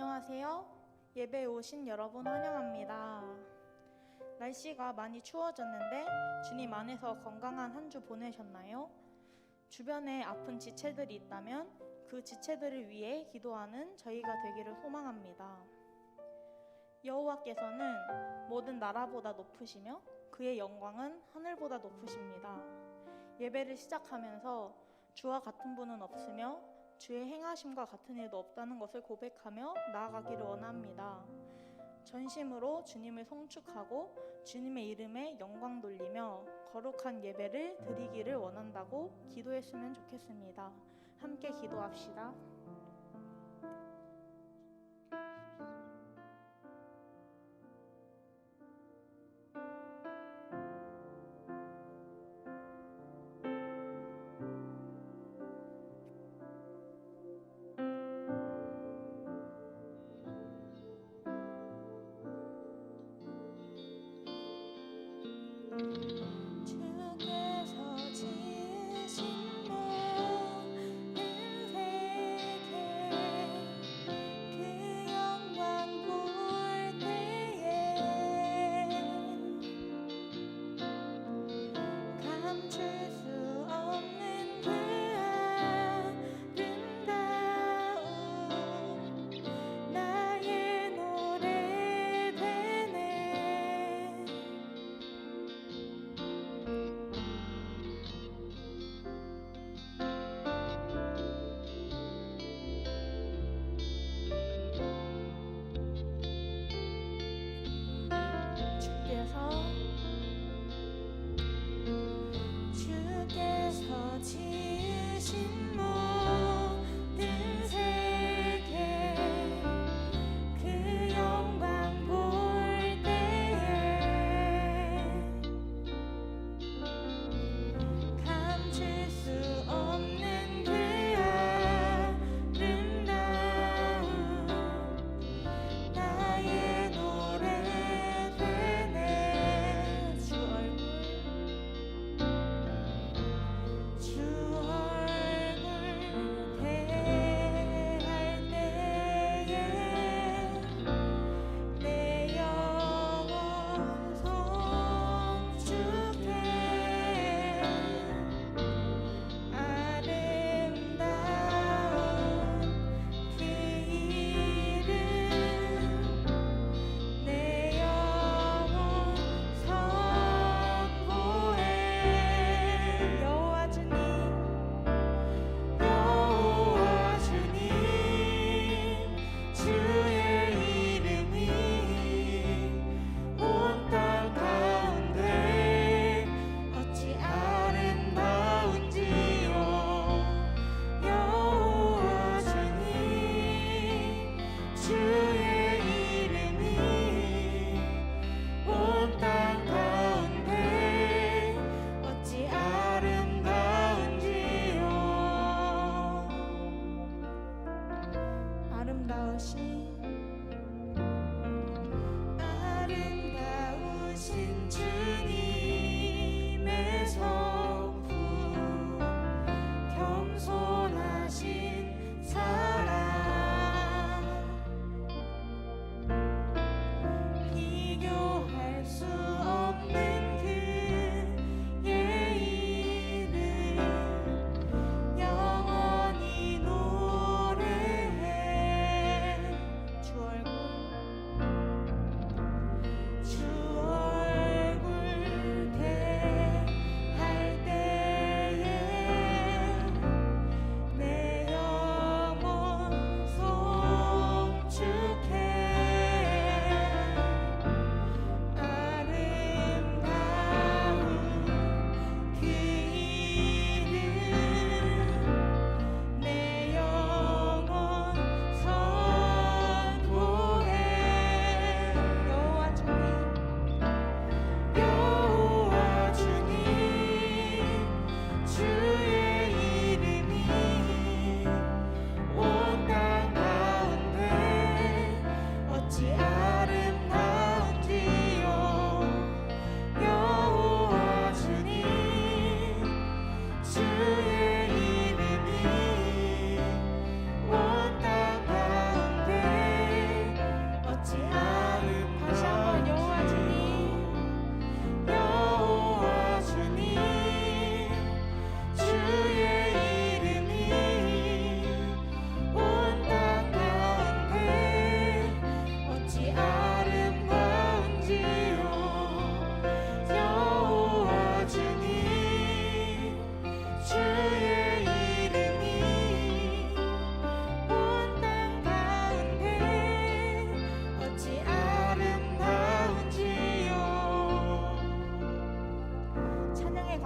안녕하세요. 예배에 오신 여러분 환영합니다. 날씨가 많이 추워졌는데 주님 안에서 건강한 한 주 보내셨나요? 주변에 아픈 지체들이 있다면 그 지체들을 위해 기도하는 저희가 되기를 소망합니다. 여호와께서는 모든 나라보다 높으시며 그의 영광은 하늘보다 높으십니다. 예배를 시작하면서 주와 같은 분은 없으며 주의 행하심과 같은 일도 없다는 것을 고백하며 나아가기를 원합니다. 전심으로 주님을 송축하고 주님의 이름에 영광 돌리며 거룩한 예배를 드리기를 원한다고 기도했으면 좋겠습니다. 함께 기도합시다. 주께서 지으신 모든 세계 그 영광 볼 때에 감출 수 없는 그 아름다움 나의 노래 되네.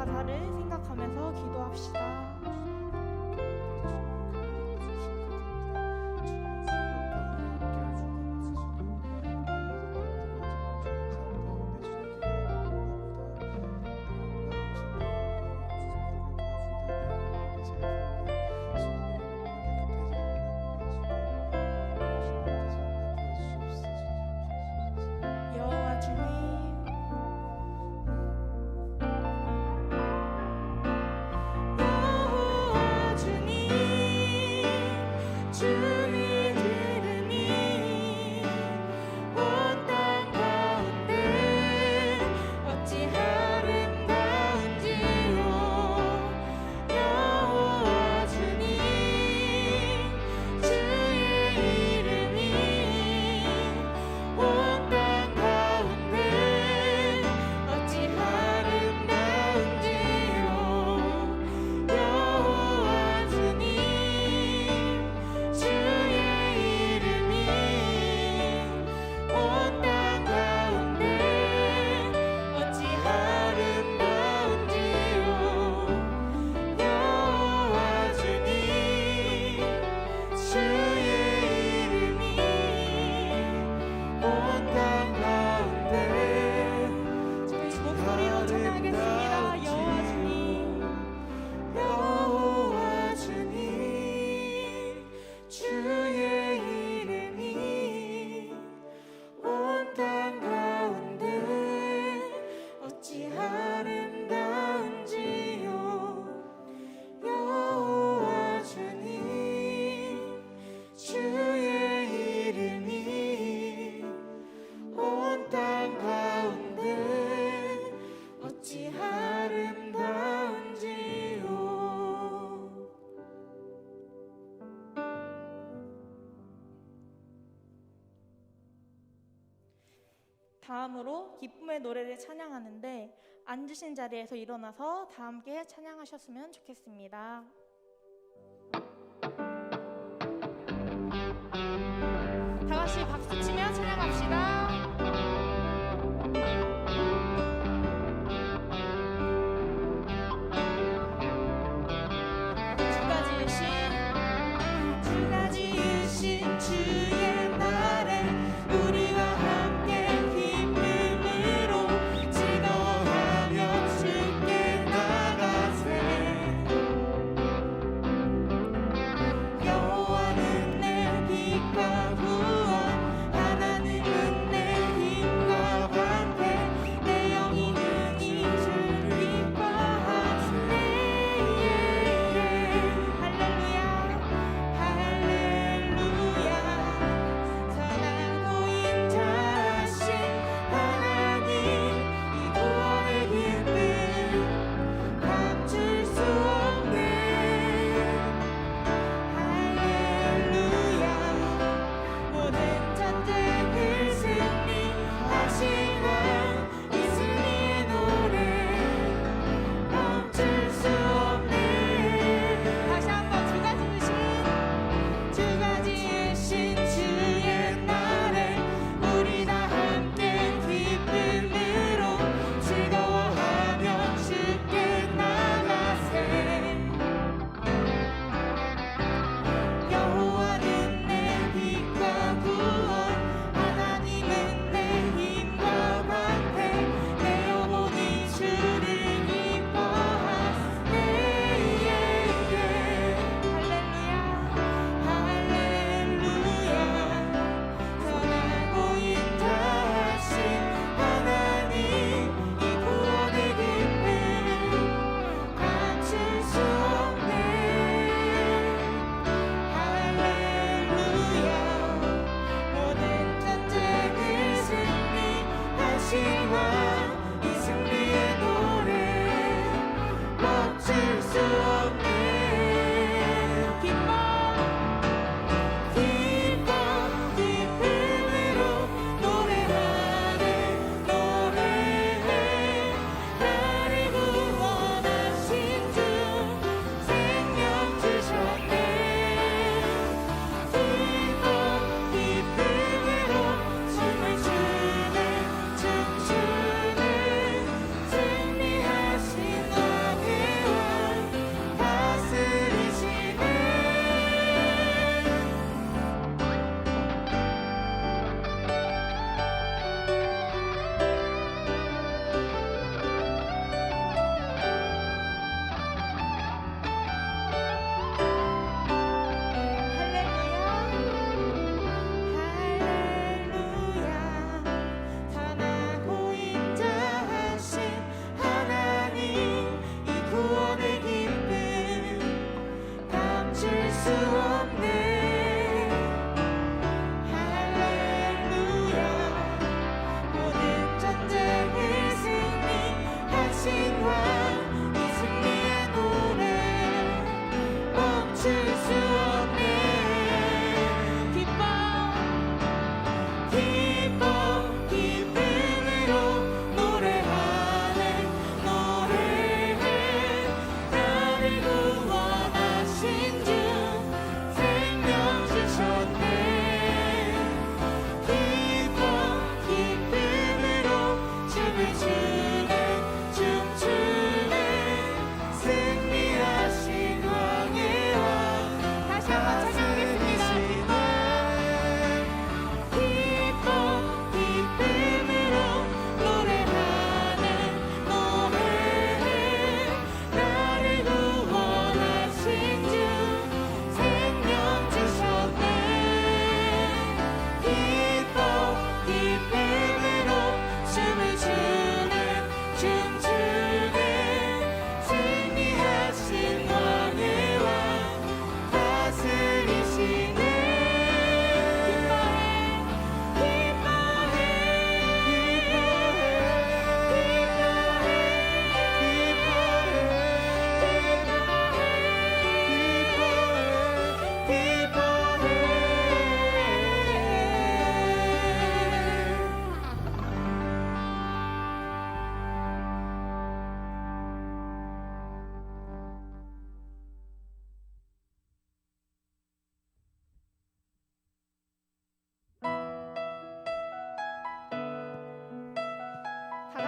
가사를 생각하면서 기도합시다. 여호와 주님, 여호와 주님, 주의 이름이 온 땅 가운데 어찌 아름다운지요. 여호와 주님, 주의 이름이 온 땅 가운데 어찌 아름다운지요. 여호와 주님, 주의 이름이 온 땅 가운데 어찌 아름다운지요. 여호와 주님, 주의 이름이 온 땅 가운데 저희 목소리로 찬양하겠습니다. 여호와 주님, 여호와 주님, 주의 이름이 온 땅 가운데 어찌 아름다운지요. 여호와 주님, 주의 이름이 온 땅 가운데 어찌 아름다운지요. 다음으로 기쁨의 노래를 찬양하는데 앉으신 자리에서 일어나서 다 함께 찬양하셨으면 좋겠습니다. 다 같이 박수 치며 찬양합시다. 주가 지으신 주의 날에 우리와 함께 기쁨으로 즐거워하며 주께 나가세. 여호와는 내 빛과 구원,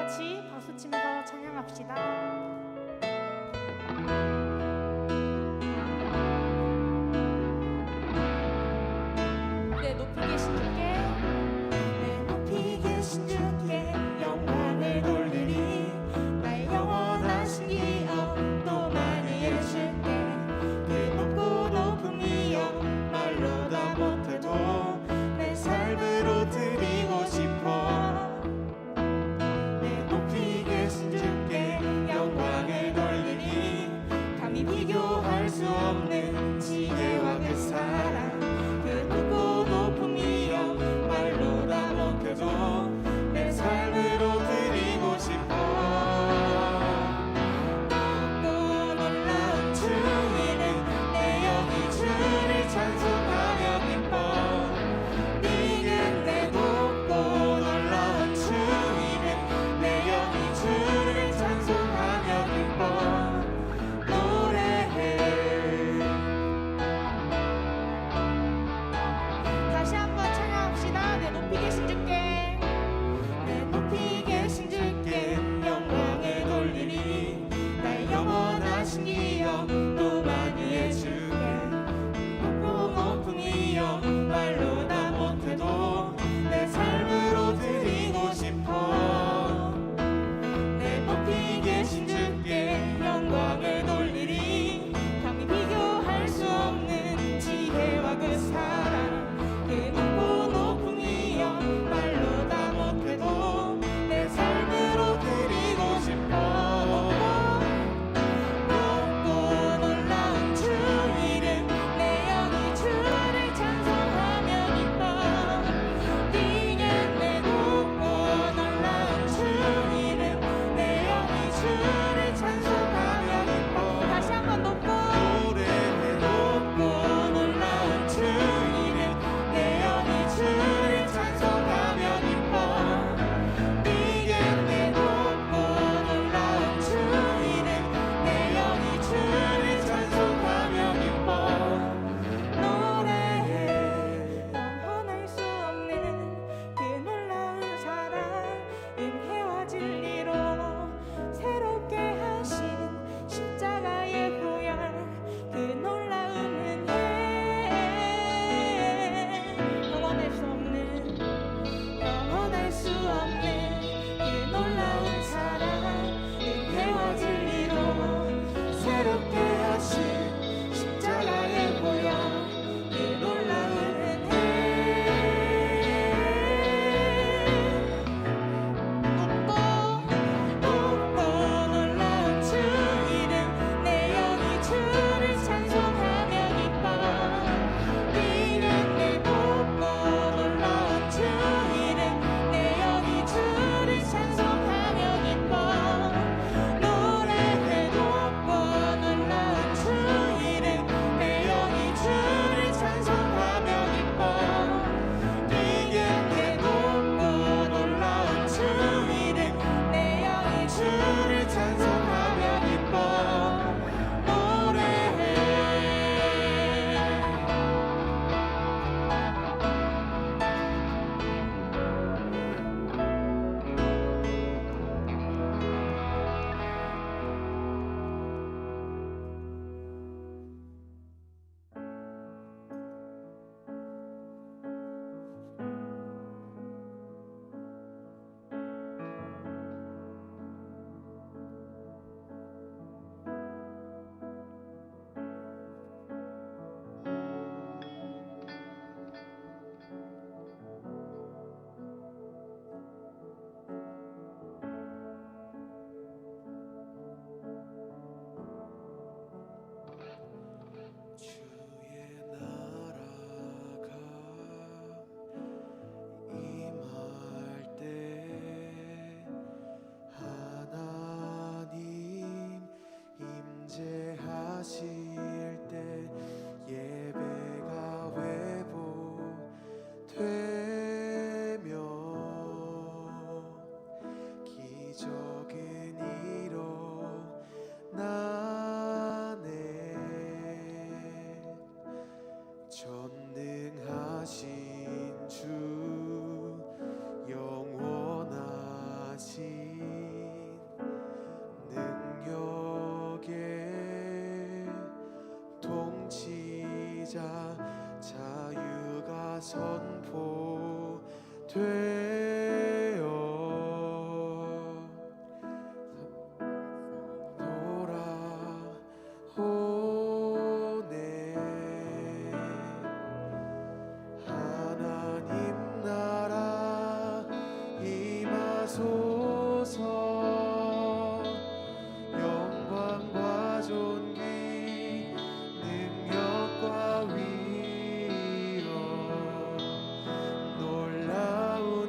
같이 박수치면서 찬양합시다. 네, 높이 계신 주께, 네, 높이 계신 주께 영광을 돌리리. 나의 영원하신 기억 또 많이 해줄게. 그 높고 높은 미역 말로 다 못해도 내 삶으로 드리고 싶어. 내 높이 계신 주께 영광을 돌리리. 되어 돌아오네. 하나님 나라 임하소서. 영광과 존귀 능력과 위엄 놀라운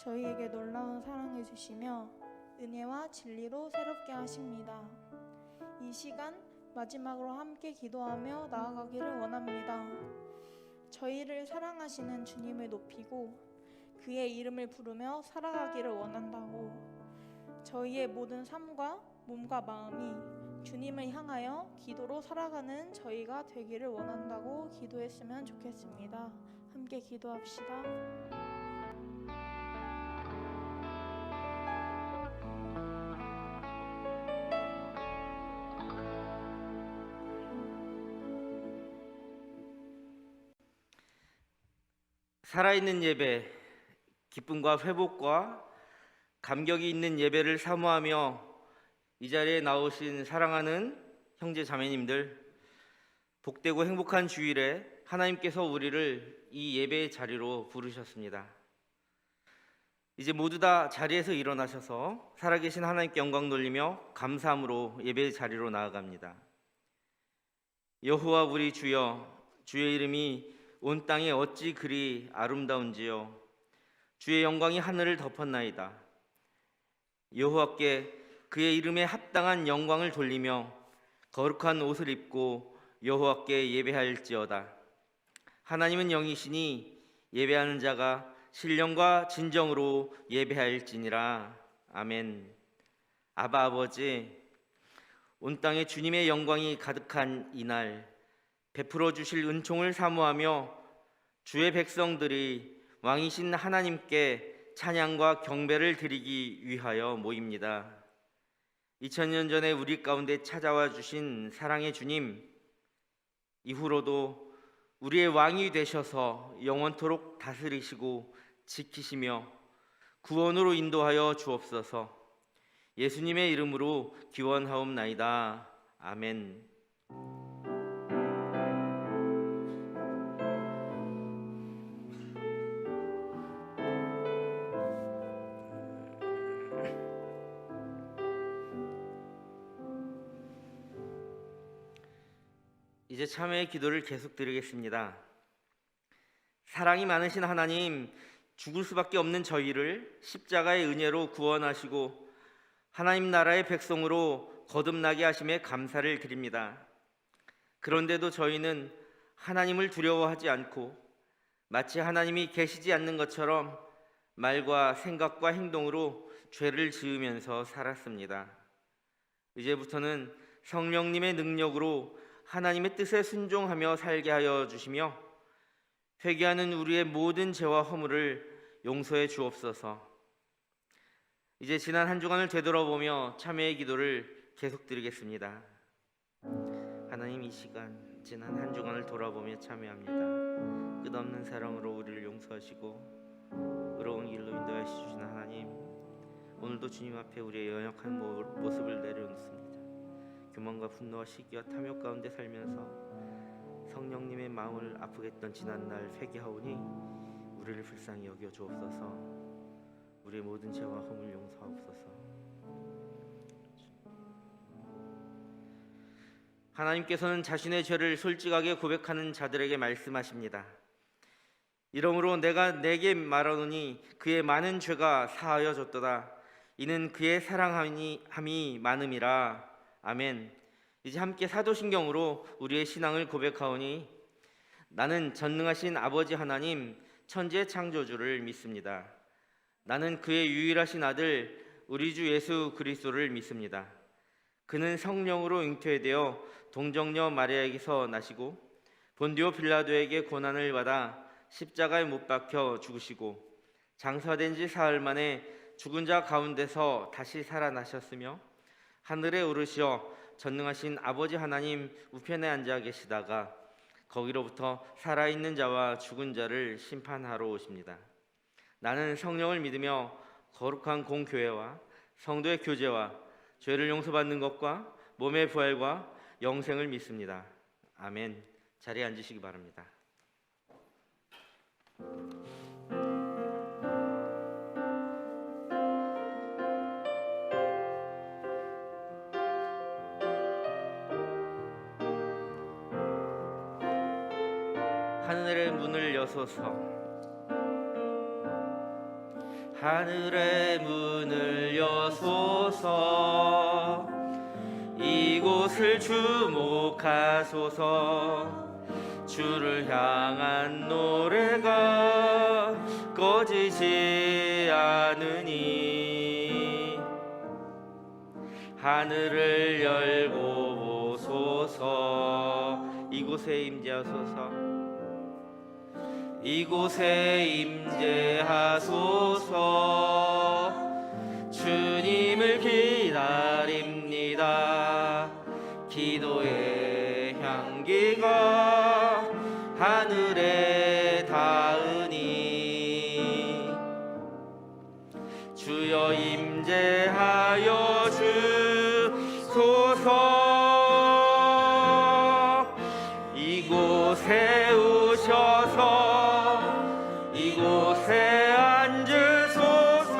저희에게 놀라운 사랑을 주시며 은혜와 진리로 새롭게 하십니다. 이 시간 마지막으로 함께 기도하며 나아가기를 원합니다. 저희를 사랑하시는 주님을 높이고 그의 이름을 부르며 살아가기를 원한다고 저희의 모든 삶과 몸과 마음이 주님을 향하여 기도로 살아가는 저희가 되기를 원한다고 기도했으면 좋겠습니다. 함께 기도합시다. 살아있는 예배, 기쁨과 회복과 감격이 있는 예배를 사모하며 이 자리에 나오신 사랑하는 형제 자매님들, 복되고 행복한 주일에 하나님께서 우리를 이 예배의 자리로 부르셨습니다. 이제 모두 다 자리에서 일어나셔서 살아계신 하나님께 영광 돌리며 감사함으로 예배의 자리로 나아갑니다. 여호와 우리 주여, 주의 이름이 온 땅에 어찌 그리 아름다운지요. 주의 영광이 하늘을 덮었나이다. 여호와께 그의 이름에 합당한 영광을 돌리며 거룩한 옷을 입고 여호와께 예배할지어다. 하나님은 영이시니 예배하는 자가 신령과 진정으로 예배할지니라. 아멘. 아바 아버지, 온 땅에 주님의 영광이 가득한 이날 베풀어 주실 은총을 사모하며 주의 백성들이 왕이신 하나님께 찬양과 경배를 드리기 위하여 모입니다. 2000년 전에 우리 가운데 찾아와 주신 사랑의 주님, 이후로도 우리의 왕이 되셔서 영원토록 다스리시고 지키시며 구원으로 인도하여 주옵소서. 예수님의 이름으로 기원하옵나이다. 아멘. 이제 참회의 기도를 계속 드리겠습니다. 사랑이 많으신 하나님, 죽을 수밖에 없는 저희를 십자가의 은혜로 구원하시고 하나님 나라의 백성으로 거듭나게 하심에 감사를 드립니다. 그런데도 저희는 하나님을 두려워하지 않고 마치 하나님이 계시지 않는 것처럼 말과 생각과 행동으로 죄를 지으면서 살았습니다. 이제부터는 성령님의 능력으로 하나님의 뜻에 순종하며 살게 하여 주시며 회개하는 우리의 모든 죄와 허물을 용서해 주옵소서. 이제 지난 한 주간을 되돌아보며 참회의 기도를 계속 드리겠습니다. 하나님, 이 시간 지난 한 주간을 돌아보며 참회합니다. 끝없는 사랑으로 우리를 용서하시고 의로운 길로 인도하여 주시는 하나님, 오늘도 주님 앞에 우리의 연약한 모습을 내려놓습니다. 교만과 분노와 시기와 탐욕 가운데 살면서 성령님의 마음을 아프게 했던 지난날 회개하오니 우리를 불쌍히 여겨 주옵소서. 우리의 모든 죄와 허물 용서하옵소서. 하나님께서는 자신의 죄를 솔직하게 고백하는 자들에게 말씀하십니다. 이러므로 내가 내게 말하노니 그의 많은 죄가 사하여 졌도다. 이는 그의 사랑함이 많음이라. 아멘. 이제 함께 사도신경으로 우리의 신앙을 고백하오니 나는 전능하신 아버지 하나님 천지의 창조주를 믿습니다. 나는 그의 유일하신 아들 우리 주 예수 그리스도를 믿습니다. 그는 성령으로 잉태되어 동정녀 마리아에게서 나시고 본디오 빌라도에게 고난을 받아 십자가에 못 박혀 죽으시고 장사된 지 사흘 만에 죽은 자 가운데서 다시 살아나셨으며 하늘에 오르시어 전능하신 아버지 하나님 우편에 앉아 계시다가 거기로부터 살아있는 자와 죽은 자를 심판하러 오십니다. 나는 성령을 믿으며 거룩한 공교회와 성도의 교제와 죄를 용서받는 것과 몸의 부활과 영생을 믿습니다. 아멘. 자리에 앉으시기 바랍니다. 하늘의 문을 여소서. 하늘의 문을 여소서. 이곳을 주목하소서. 주를 향한 노래가 꺼지지 않으니 하늘을 열고 오소서. 이곳에 임재하소서. 이곳에 임재하소서. 주님을 기다립니다. 기도의 향기가 하늘에 닿으니 주여 임재하여 주소서. 이곳에 오셔서 이곳에 앉으소서.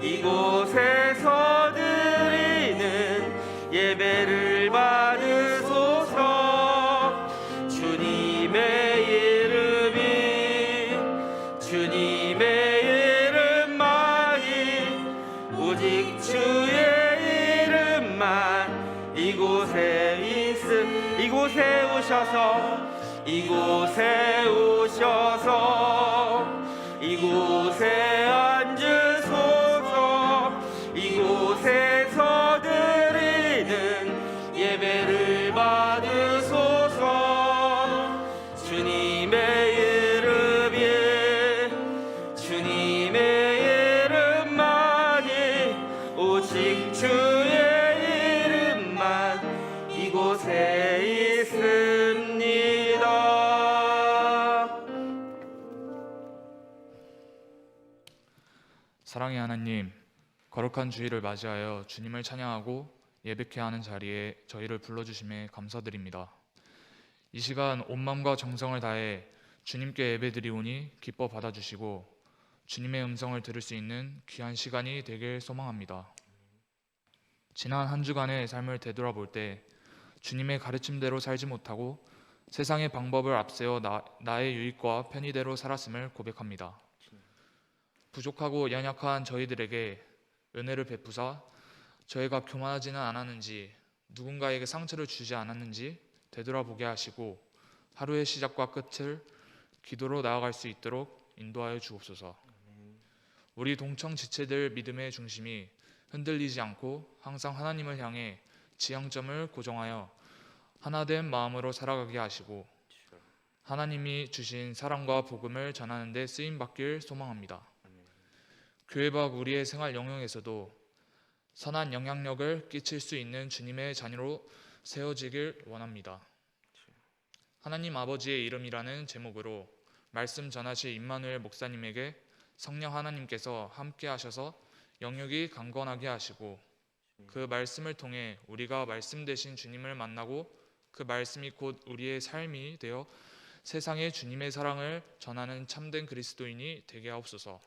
이곳에서 드리는 예배를 받으소서. 주님의 이름만이 오직 주의 이름만 이곳에 오셔서 이곳에 앉으소서. 이곳에서 드리는 예배를 받으소서. 주님의 이름만이 오직 주의 이름만 이곳에 있습니다. 사랑의 하나님, 거룩한 주일을 맞이하여 주님을 찬양하고 예배케 하는 자리에 저희를 불러주심에 감사드립니다. 이 시간 온 마음과 정성을 다해 주님께 예배드리오니 기뻐 받아주시고 주님의 음성을 들을 수 있는 귀한 시간이 되길 소망합니다. 지난 한 주간의 삶을 되돌아볼 때 주님의 가르침대로 살지 못하고 세상의 방법을 앞세워 나의 유익과 편의대로 살았음을 고백합니다. 부족하고 연약한 저희들에게 은혜를 베푸사 저희가 교만하지는 않았는지, 누군가에게 상처를 주지 않았는지 되돌아보게 하시고 하루의 시작과 끝을 기도로 나아갈 수 있도록 인도하여 주옵소서. 우리 동청 지체들 믿음의 중심이 흔들리지 않고 항상 하나님을 향해 지향점을 고정하여 하나된 마음으로 살아가게 하시고 하나님이 주신 사랑과 복음을 전하는 데 쓰임받길 소망합니다. 교회 밖 우리의 생활 영역에서도 선한 영향력을 끼칠 수 있는 주님의 자녀로 세워지길 원합니다. 하나님 아버지의 이름이라는 제목으로 말씀 전하실 임마누엘 목사님에게 성령 하나님께서 함께 하셔서 영역이 강건하게 하시고 그 말씀을 통해 우리가 말씀 되신 주님을 만나고 그 말씀이 곧 우리의 삶이 되어 세상에 주님의 사랑을 전하는 참된 그리스도인이 되게 하옵소서.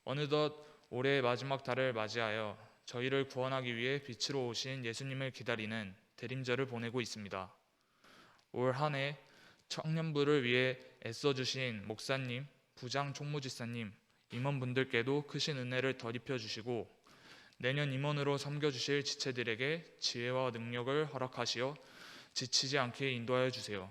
어느덧 올해 마지막 달을 맞이하여 저희를 구원하기 위해 빛으로 오신 예수님을 기다리는 대림절을 보내고 있습니다. 올 한 해 청년부를 위해 애써주신 목사님, 부장 총무지사님, 임원분들께도 크신 은혜를 덧입혀 주시고 내년 임원으로 섬겨주실 지체들에게 지혜와 능력을 허락하시어 지치지 않게 인도하여 주세요.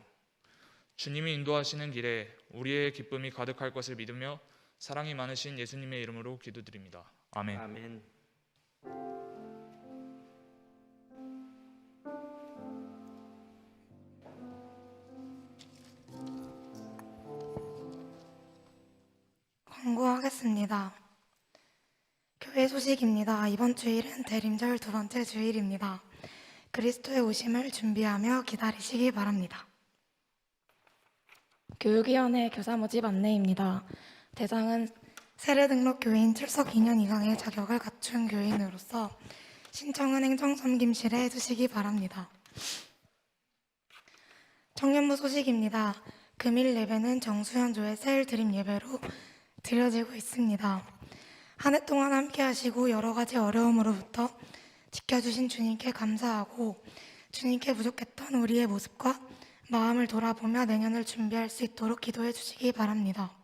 주님이 인도하시는 길에 우리의 기쁨이 가득할 것을 믿으며 사랑이 많으신 예수님의 이름으로 기도드립니다. 아멘. 아멘. 광고하겠습니다. 교회 소식입니다. 이번 주일은 대림절 두 번째 주일입니다. 그리스도의 오심을 준비하며 기다리시기 바랍니다. 교육위원회 교사 모집 안내입니다. 대상은 세례 등록 교인 출석 2년 이상의 자격을 갖춘 교인으로서 신청은 행정섬김실에 해주시기 바랍니다. 청년부 소식입니다. 금일 예배는 정수현조의 세일 드림 예배로 드려지고 있습니다. 한 해 동안 함께 하시고 여러 가지 어려움으로부터 지켜주신 주님께 감사하고 주님께 부족했던 우리의 모습과 마음을 돌아보며 내년을 준비할 수 있도록 기도해 주시기 바랍니다.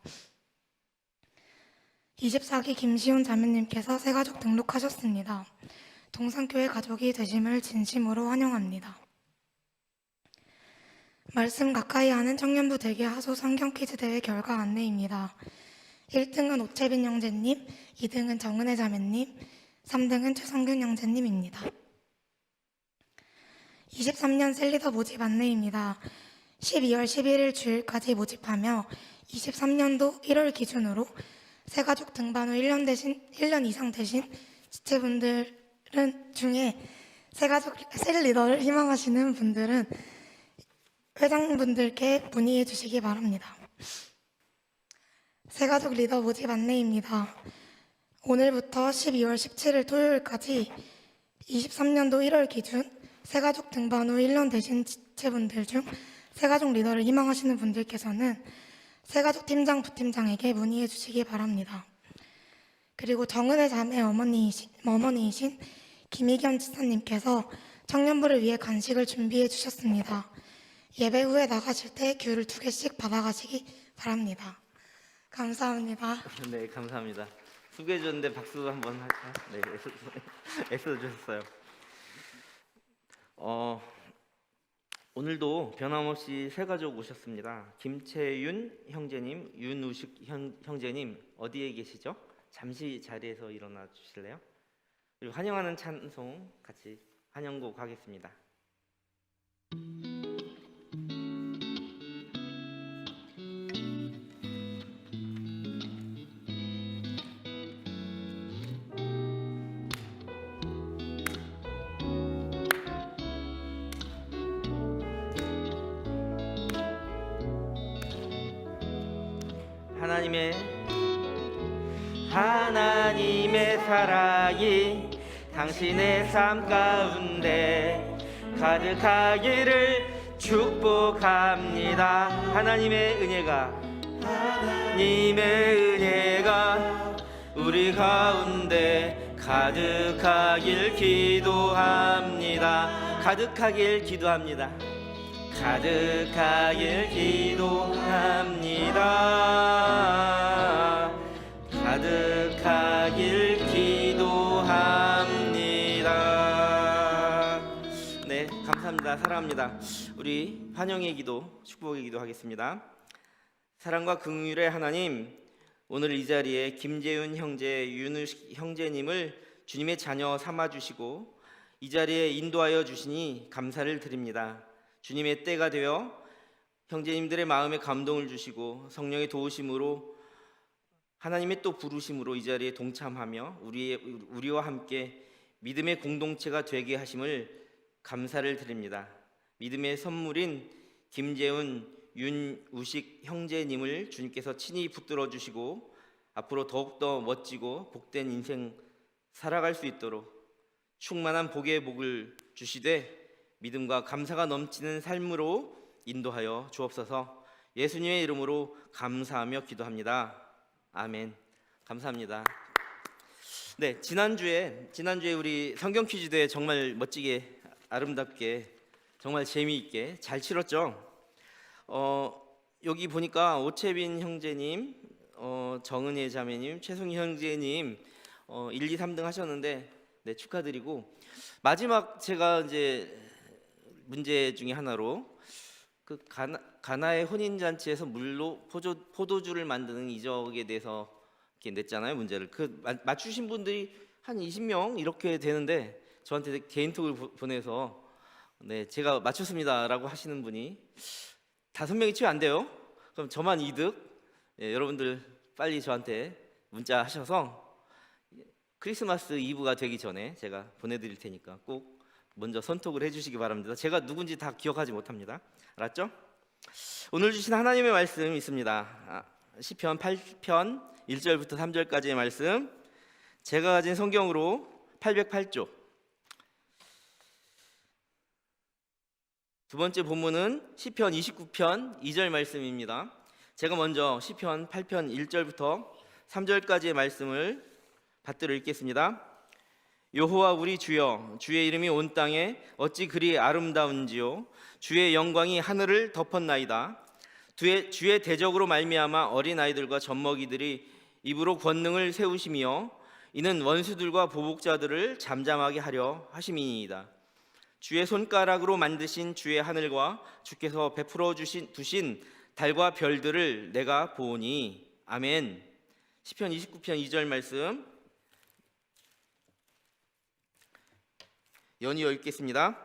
24기 김시훈 자매님께서 새가족 등록하셨습니다. 동산교회 가족이 되심을 진심으로 환영합니다. 말씀 가까이 하는 청년부 대개 하소 성경 퀴즈 대회 결과 안내입니다. 1등은 오채빈 형제님, 2등은 정은혜 자매님, 3등은 최성균 형제님입니다. 23년 셀리더 모집 안내입니다. 12월 11일 주일까지 모집하며 23년도 1월 기준으로 새가족 등반 후 1년 이상 되신 지체분들은 중에 새가족 셀리더를 희망하시는 분들은 회장분들께 문의해 주시기 바랍니다. 새가족 리더 모집 안내입니다. 오늘부터 12월 17일 토요일까지 23년도 1월 기준 새가족 등반 후 1년 되신 지체분들 중 새가족 리더를 희망하시는 분들께서는 새가족 팀장, 부팀장에게 문의해 주시기 바랍니다. 그리고 정은혜 자매 어머니이신 김희견 지사님께서 청년부를 위해 간식을 준비해 주셨습니다. 예배 후에 나가실 때 귤을 2개씩 받아가시기 바랍니다. 감사합니다. 네, 감사합니다. 소개해 줬는데 박수 한번 할까요? 네, 애써 주셨어요. 오늘도 변함없이 세 가족 오셨습니다. 김채윤 형제님, 윤우식 형제님 어디에 계시죠? 잠시 자리에서 일어나 주실래요? 그리고 환영하는 찬송 같이 환영곡 하겠습니다. 하나님의 사랑이 당신의 삶 가운데 가득하기를 축복합니다. 하나님의 은혜가 우리 가운데 가득하길 기도합니다. 가득하길 기도합니다. 가득하길 기도합니다. 네, 감사합니다. 사랑합니다. 우리 환영의 기도, 축복의 기도 하겠습니다. 사랑과 긍휼의 하나님, 오늘 이 자리에 김재윤 형제, 윤우식 형제님을 주님의 자녀 삼아주시고 이 자리에 인도하여 주시니 감사를 드립니다. 주님의 때가 되어 형제님들의 마음에 감동을 주시고 성령의 도우심으로 하나님의 또 부르심으로 이 자리에 동참하며 우리와 함께 믿음의 공동체가 되게 하심을 감사를 드립니다. 믿음의 선물인 김재훈, 윤우식 형제님을 주님께서 친히 붙들어 주시고 앞으로 더욱더 멋지고 복된 인생 살아갈 수 있도록 충만한 복의 복을 주시되 믿음과 감사가 넘치는 삶으로 인도하여 주옵소서. 예수님의 이름으로 감사하며 기도합니다. 아멘. 감사합니다. 네, 지난주에 우리 성경 퀴즈 대회 정말 멋지게 아름답게 정말 재미있게 잘 치렀죠. 여기 보니까 오채빈 형제님, 정은혜 자매님, 최승희 형제님 1, 2, 3등 하셨는데 네, 축하드리고 마지막 제가 이제 문제 중에 하나로 그 가나의 혼인 잔치에서 물로 포도주를 만드는 이적에 대해서 이렇게 냈잖아요, 문제를. 그 맞추신 분들이 한 20명 이렇게 되는데 저한테 개인톡을 보내서 네, 제가 맞췄습니다라고 하시는 분이 5명이 채 안 돼요. 그럼 저만 이득. 네, 여러분들 빨리 저한테 문자 하셔서 크리스마스 이브가 되기 전에 제가 보내드릴 테니까 꼭 먼저 선톡을 해주시기 바랍니다. 제가 누군지 다 기억하지 못합니다. 알았죠? 오늘 주신 하나님의 말씀 있습니다. 시편 8편 1절부터 3절까지의 말씀, 제가 가진 성경으로 808쪽. 두 번째 본문은 시편 29편 2절 말씀입니다. 제가 먼저 시편 8편 1절부터 3절까지의 말씀을 받들어 읽겠습니다. 여호와 우리 주여, 주의 이름이 온 땅에 어찌 그리 아름다운지요. 주의 영광이 하늘을 덮었나이다. 주의 대적으로 말미암아 어린 아이들과 젖먹이들이 입으로 권능을 세우시며 이는 원수들과 보복자들을 잠잠하게 하려 하심이니이다. 주의 손가락으로 만드신 주의 하늘과 주께서 베풀어 두신 달과 별들을 내가 보오니. 아멘. 시편 29편 2절 말씀 연이어 읽겠습니다.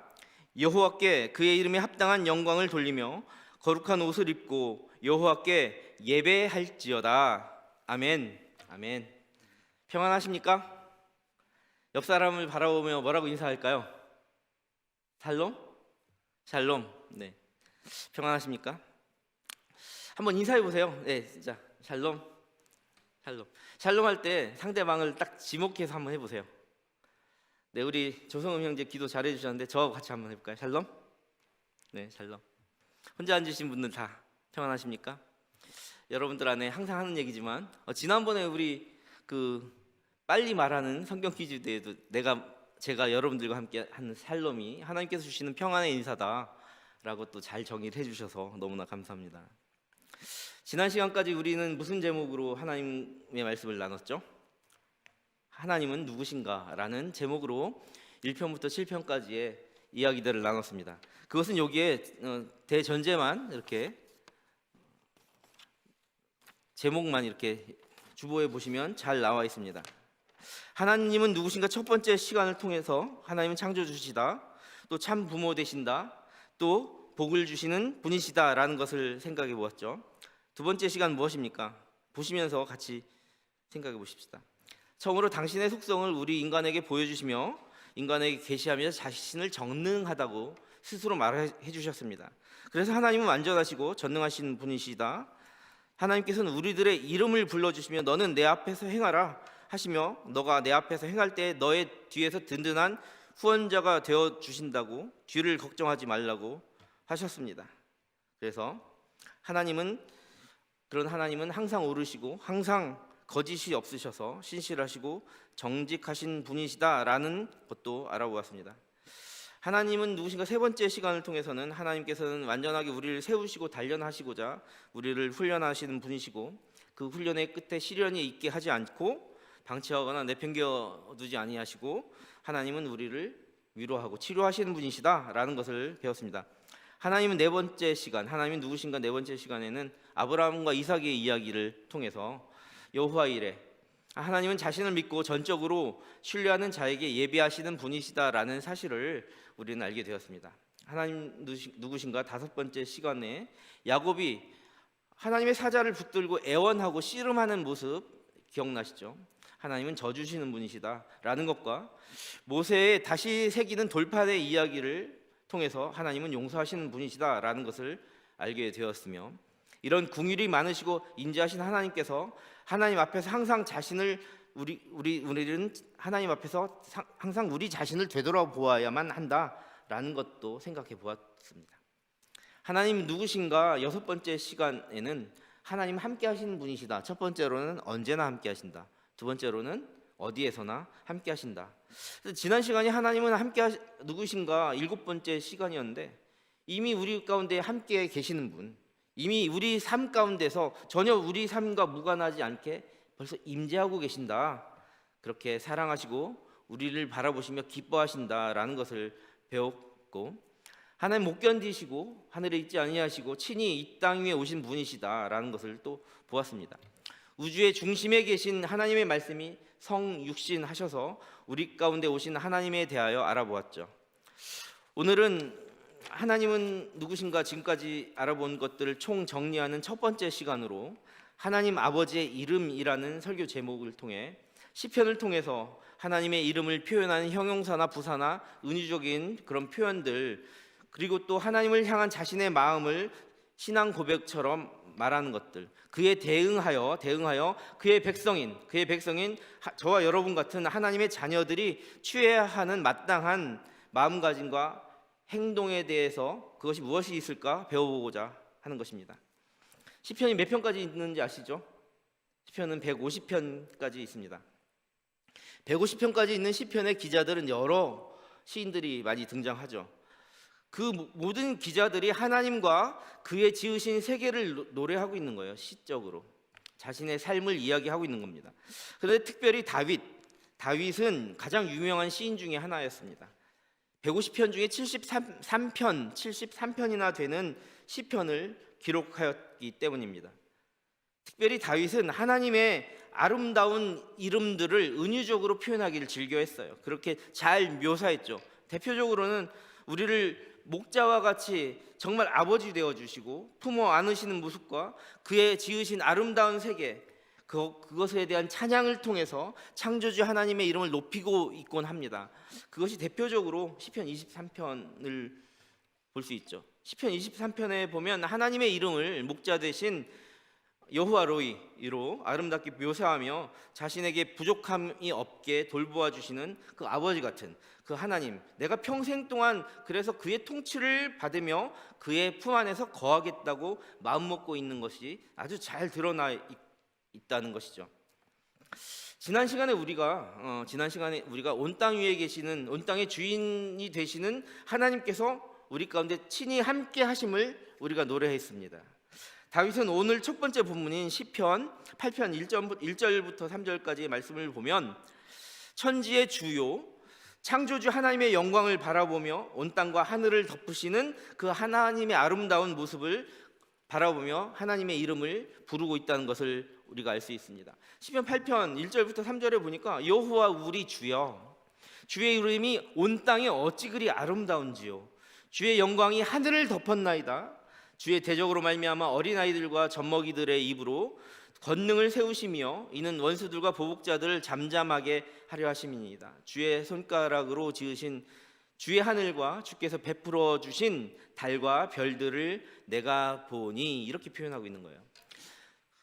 여호와께 그의 이름에 합당한 영광을 돌리며 거룩한 옷을 입고 여호와께 예배할지어다. 아멘. 아멘. 평안하십니까? 옆 사람을 바라보며 뭐라고 인사할까요? 샬롬? 샬롬. 네. 평안하십니까? 한번 인사해 보세요. 네, 진짜 샬롬. 샬롬. 샬롬 할 때 상대방을 딱 지목해서 한번 해 보세요. 네, 우리 조성음 형제 기도 잘해 주셨는데 저하고 같이 한번 해볼까요? 샬롬? 네, 샬롬. 혼자 앉으신 분들 다 평안하십니까? 여러분들 안에 항상 하는 얘기지만 지난번에 우리 빨리 말하는 성경 퀴즈 대회도 제가 여러분들과 함께 하는 샬롬이 하나님께서 주시는 평안의 인사다라고 또 잘 정의를 해주셔서 너무나 감사합니다. 지난 시간까지 우리는 무슨 제목으로 하나님의 말씀을 나눴죠? 하나님은 누구신가? 라는 제목으로 1편부터 7편까지의 이야기들을 나눴습니다. 그것은 여기에 대전제만 이렇게 제목만 이렇게 주보에 보시면 잘 나와 있습니다. 하나님은 누구신가? 첫 번째 시간을 통해서 하나님은 창조주시다, 또 참 부모 되신다, 또 복을 주시는 분이시다 라는 것을 생각해 보았죠. 두 번째 시간 무엇입니까? 보시면서 같이 생각해 보십시다. 처음으로 당신의 속성을 우리 인간에게 보여주시며 인간에게 계시하면서 자신을 전능하다고 스스로 말해 주셨습니다. 그래서 하나님은 완전하시고 전능하신 분이시다. 하나님께서는 우리들의 이름을 불러주시며 너는 내 앞에서 행하라 하시며 너가 내 앞에서 행할 때 너의 뒤에서 든든한 후원자가 되어 주신다고 뒤를 걱정하지 말라고 하셨습니다. 그래서 그런 하나님은 항상 오르시고 항상 거짓이 없으셔서 신실하시고 정직하신 분이시다라는 것도 알아보았습니다. 하나님은 누구신가? 세 번째 시간을 통해서는 하나님께서는 완전하게 우리를 세우시고 단련하시고자 우리를 훈련하시는 분이시고 그 훈련의 끝에 시련이 있게 하지 않고 방치하거나 내팽겨 두지 아니하시고 하나님은 우리를 위로하고 치료하시는 분이시다라는 것을 배웠습니다. 하나님은 네 번째 시간, 하나님은 누구신가? 네 번째 시간에는 아브라함과 이삭의 이야기를 통해서 여호와 이레, 하나님은 자신을 믿고 전적으로 신뢰하는 자에게 예비하시는 분이시다라는 사실을 우리는 알게 되었습니다. 하나님 누구신가? 다섯 번째 시간에 야곱이 하나님의 사자를 붙들고 애원하고 씨름하는 모습 기억나시죠? 하나님은 져주시는 분이시다라는 것과 모세의 다시 새기는 돌판의 이야기를 통해서 하나님은 용서하시는 분이시다라는 것을 알게 되었으며 이런 궁율이 많으시고 인자하신 하나님께서 하나님 앞에서 항상 우리는 하나님 앞에서 항상 우리 자신을 되돌아보아야만 한다라는 것도 생각해 보았습니다. 하나님 누구신가? 여섯 번째 시간에는 하나님 함께 하시는 분이시다. 첫 번째로는 언제나 함께 하신다. 두 번째로는 어디에서나 함께 하신다. 지난 시간에 하나님은 누구신가? 일곱 번째 시간이었는데 이미 우리 가운데 함께 계시는 분, 이미 우리 삶 가운데서 전혀 우리 삶과 무관하지 않게 벌써 임재하고 계신다. 그렇게 사랑하시고 우리를 바라보시며 기뻐하신다라는 것을 배웠고 하나님 못 견디시고 하늘에 있지 아니하시고 친히 이 땅 위에 오신 분이시다라는 것을 또 보았습니다. 우주의 중심에 계신 하나님의 말씀이 성육신하셔서 우리 가운데 오신 하나님에 대하여 알아보았죠. 오늘은 하나님은 누구신가 지금까지 알아본 것들을 총 정리하는 첫 번째 시간으로 하나님 아버지의 이름이라는 설교 제목을 통해 시편을 통해서 하나님의 이름을 표현하는 형용사나 부사나 은유적인 그런 표현들 그리고 또 하나님을 향한 자신의 마음을 신앙 고백처럼 말하는 것들 그에 대응하여 그의 백성인 저와 여러분 같은 하나님의 자녀들이 취해야 하는 마땅한 마음가짐과 행동에 대해서 그것이 무엇이 있을까 배워보고자 하는 것입니다. 시편이 몇 편까지 있는지 아시죠? 시편은 150편까지 있습니다. 150편까지 있는 시편의 기자들은 여러 시인들이 많이 등장하죠. 그 모든 기자들이 하나님과 그의 지으신 세계를 노래하고 있는 거예요. 시적으로. 자신의 삶을 이야기하고 있는 겁니다. 그런데 특별히 다윗은 가장 유명한 시인 중에 하나였습니다. 150편 중에 73편이나 되는 시편을 기록하였기 때문입니다. 특별히 다윗은 하나님의 아름다운 이름들을 은유적으로 표현하기를 즐겨했어요. 그렇게 잘 묘사했죠. 대표적으로는 우리를 목자와 같이 정말 아버지 되어주시고 품어 안으시는 모습과 그의 지으신 아름다운 세계, 그것에 대한 찬양을 통해서 창조주 하나님의 이름을 높이고 있곤 합니다. 그것이 대표적으로 시편 23편을 볼 수 있죠. 시편 23편에 보면 하나님의 이름을 목자 대신 여호와 로이로 아름답게 묘사하며 자신에게 부족함이 없게 돌보아 주시는 그 아버지 같은 그 하나님, 내가 평생 동안 그래서 그의 통치를 받으며 그의 품 안에서 거하겠다고 마음먹고 있는 것이 아주 잘 드러나 있다는 것이죠. 지난 시간에 우리가 온 땅 위에 계시는, 온 땅의 주인이 되시는 하나님께서 우리 가운데 친히 함께 하심을 우리가 노래했습니다. 다윗은 오늘 첫 번째 본문인 시편 8편 1절부터 3절까지의 말씀을 보면 천지의 주요 창조주 하나님의 영광을 바라보며 온 땅과 하늘을 덮으시는 그 하나님의 아름다운 모습을 바라보며 하나님의 이름을 부르고 있다는 것을 우리가 알 수 있습니다. 시편 8편 1절부터 3절에 보니까 여호와 우리 주여, 주의 이름이 온 땅에 어찌 그리 아름다운지요, 주의 영광이 하늘을 덮었나이다. 주의 대적으로 말미암아 어린아이들과 젖먹이들의 입으로 권능을 세우시며 이는 원수들과 보복자들을 잠잠하게 하려 하심이니이다. 주의 손가락으로 지으신 주의 하늘과 주께서 베풀어 주신 달과 별들을 내가 보니, 이렇게 표현하고 있는 거예요.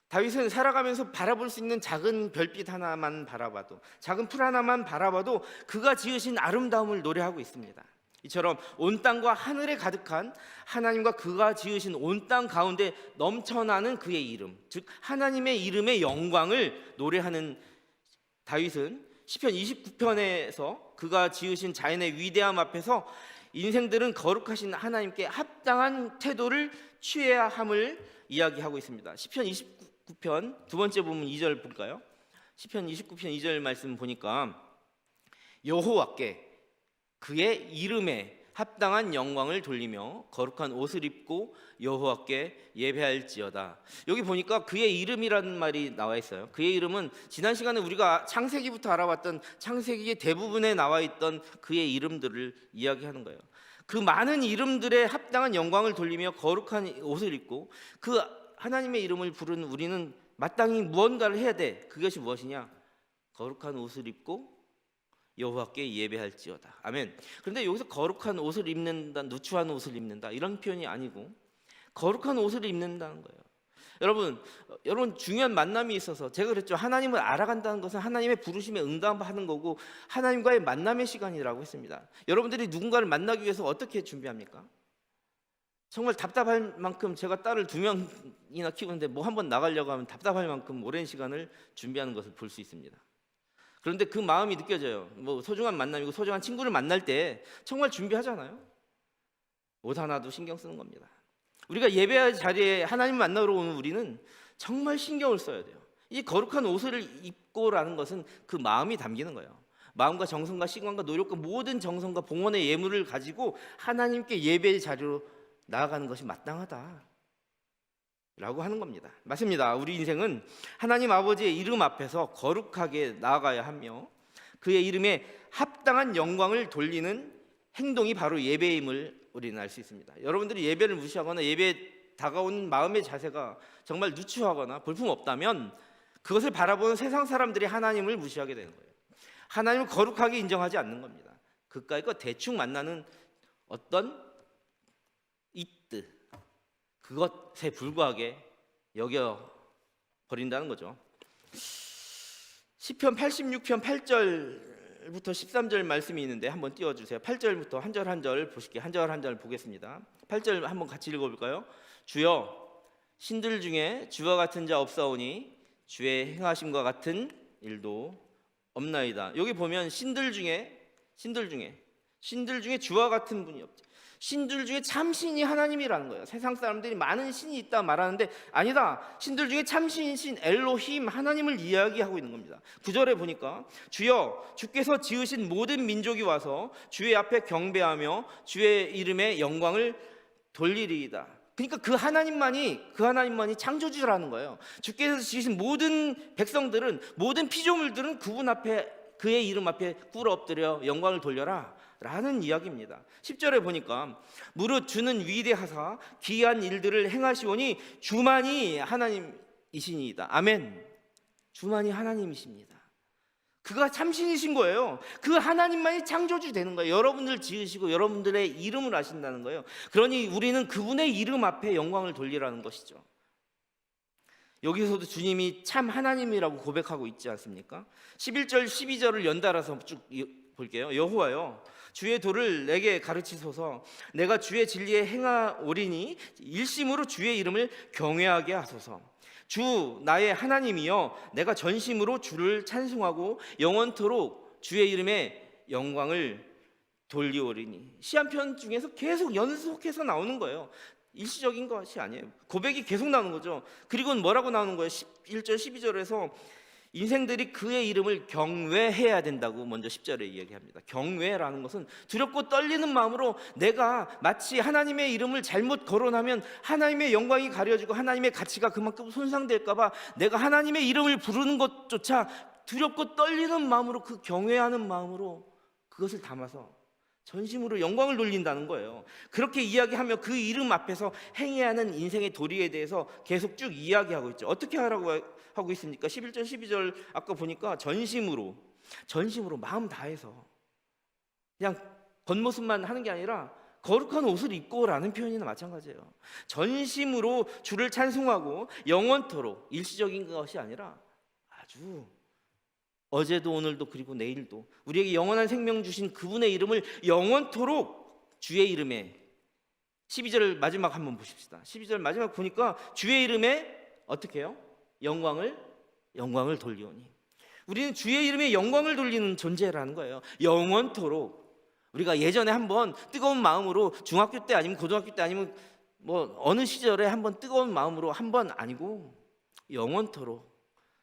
다윗은 살아가면서 바라볼 수 있는 작은 별빛 하나만 바라봐도, 작은 풀 하나만 바라봐도 그가 지으신 아름다움을 노래하고 있습니다. 이처럼 온 땅과 하늘에 가득한 하나님과 그가 지으신 온 땅 가운데 넘쳐나는 그의 이름, 즉 하나님의 이름의 영광을 노래하는 다윗은 시편 29편에서 그가 지으신 자연의 위대함 앞에서 인생들은 거룩하신 하나님께 합당한 태도를 취해야 함을 이야기하고 있습니다. 시편 29편 두 번째 부분 2절 볼까요? 시편 29편 2절 말씀 보니까 여호와께 그의 이름에 합당한 영광을 돌리며 거룩한 옷을 입고 여호와께 예배할지어다. 여기 보니까 그의 이름이라는 말이 나와 있어요. 그의 이름은 지난 시간에 우리가 창세기부터 알아봤던 창세기의 대부분에 나와 있던 그의 이름들을 이야기하는 거예요. 그 많은 이름들의 합당한 영광을 돌리며 거룩한 옷을 입고 그 하나님의 이름을 부르는 우리는 마땅히 무언가를 해야 돼. 그것이 무엇이냐? 거룩한 옷을 입고 여호와께 예배할지어다. 아멘. 그런데 여기서 거룩한 옷을 입는다, 누추한 옷을 입는다 이런 표현이 아니고 거룩한 옷을 입는다는 거예요. 여러분 중요한 만남이 있어서 제가 그랬죠. 하나님을 알아간다는 것은 하나님의 부르심에 응답하는 거고 하나님과의 만남의 시간이라고 했습니다. 여러분들이 누군가를 만나기 위해서 어떻게 준비합니까? 정말 답답할 만큼, 제가 딸을 2명이나 키우는데 뭐 한번 나가려고 하면 답답할 만큼 오랜 시간을 준비하는 것을 볼 수 있습니다. 그런데 그 마음이 느껴져요. 뭐 소중한 만남이고 소중한 친구를 만날 때 정말 준비하잖아요. 옷 하나도 신경 쓰는 겁니다. 우리가 예배할 자리에 하나님 만나러 오는 우리는 정말 신경을 써야 돼요. 이 거룩한 옷을 입고라는 것은 그 마음이 담기는 거예요. 마음과 정성과 시간과 노력과 모든 정성과 봉헌의 예물을 가지고 하나님께 예배의 자리로 나아가는 것이 마땅하다 라고 하는 겁니다. 맞습니다. 우리 인생은 하나님 아버지의 이름 앞에서 거룩하게 나아가야 하며 그의 이름에 합당한 영광을 돌리는 행동이 바로 예배임을 우리는 알 수 있습니다. 여러분들이 예배를 무시하거나 예배에 다가오는 마음의 자세가 정말 누추하거나 볼품없다면 그것을 바라보는 세상 사람들이 하나님을 무시하게 되는 거예요. 하나님을 거룩하게 인정하지 않는 겁니다. 그까이 거 대충 만나는 어떤 이뜨, 그것에 불과하게 여겨버린다는 거죠. 시편 86편 8절부터 13절 말씀이 있는데 한번 띄워주세요. 8절부터 한 절 한 절 보실게요. 한 절 한 절 보겠습니다. 8절 한번 같이 읽어볼까요? 주여, 신들 중에 주와 같은 자 없사오니 주의 행하심과 같은 일도 없나이다. 여기 보면 신들 중에 주와 같은 분이 없죠. 신들 중에 참 신이 하나님이라는 거예요. 세상 사람들이 많은 신이 있다 말하는데 아니다. 신들 중에 참 신이신 엘로힘 하나님을 이야기하고 있는 겁니다. 9절에 보니까 주여 주께서 지으신 모든 민족이 와서 주의 앞에 경배하며 주의 이름의 영광을 돌리리이다. 그러니까 그 하나님만이 창조주라는 거예요. 주께서 지으신 모든 백성들은, 모든 피조물들은 그분 앞에, 그의 이름 앞에 꿇어 엎드려 영광을 돌려라 라는 이야기입니다. 10절에 보니까 무릇 주는 위대하사 기이한 일들을 행하시오니 주만이 하나님이시니이다. 아멘. 주만이 하나님이십니다. 그가 참신이신 거예요. 그 하나님만이 창조주 되는 거예요. 여러분들 지으시고 여러분들의 이름을 아신다는 거예요. 그러니 우리는 그분의 이름 앞에 영광을 돌리라는 것이죠. 여기서도 주님이 참 하나님이라고 고백하고 있지 않습니까? 11절 12절을 연달아서 쭉 볼게요. 여호와여 주의 도를 내게 가르치소서. 내가 주의 진리에 행하오리니 일심으로 주의 이름을 경외하게 하소서. 주 나의 하나님이여 내가 전심으로 주를 찬송하고 영원토록 주의 이름에 영광을 돌리오리니. 시 한 편 중에서 계속 연속해서 나오는 거예요. 일시적인 것이 아니에요. 고백이 계속 나오는 거죠. 그리고는 뭐라고 나오는 거예요? 1절 12절에서 인생들이 그의 이름을 경외해야 된다고 먼저 10절에 이야기합니다. 경외라는 것은 두렵고 떨리는 마음으로 내가 마치 하나님의 이름을 잘못 거론하면 하나님의 영광이 가려지고 하나님의 가치가 그만큼 손상될까 봐 내가 하나님의 이름을 부르는 것조차 두렵고 떨리는 마음으로, 그 경외하는 마음으로 그것을 담아서 전심으로 영광을 돌린다는 거예요. 그렇게 이야기하며 그 이름 앞에서 행해야 하는 인생의 도리에 대해서 계속 쭉 이야기하고 있죠. 어떻게 하라고 하고 있습니까? 11절 12절 아까 보니까 전심으로 마음 다해서, 그냥 겉모습만 하는 게 아니라 거룩한 옷을 입고 라는 표현이나 마찬가지예요. 전심으로 주를 찬송하고 영원토록, 일시적인 것이 아니라 아주 어제도 오늘도 그리고 내일도 우리에게 영원한 생명 주신 그분의 이름을 영원토록 주의 이름에, 12절 마지막 한번 보십시다. 12절 마지막 보니까 주의 이름에 어떻게 해요? 영광을 돌리오니. 우리는 주의 이름에 영광을 돌리는 존재라는 거예요. 영원토록. 우리가 예전에 한번 뜨거운 마음으로 중학교 때 아니면 고등학교 때 아니면 뭐 어느 시절에 한번 뜨거운 마음으로 한번 아니고 영원토록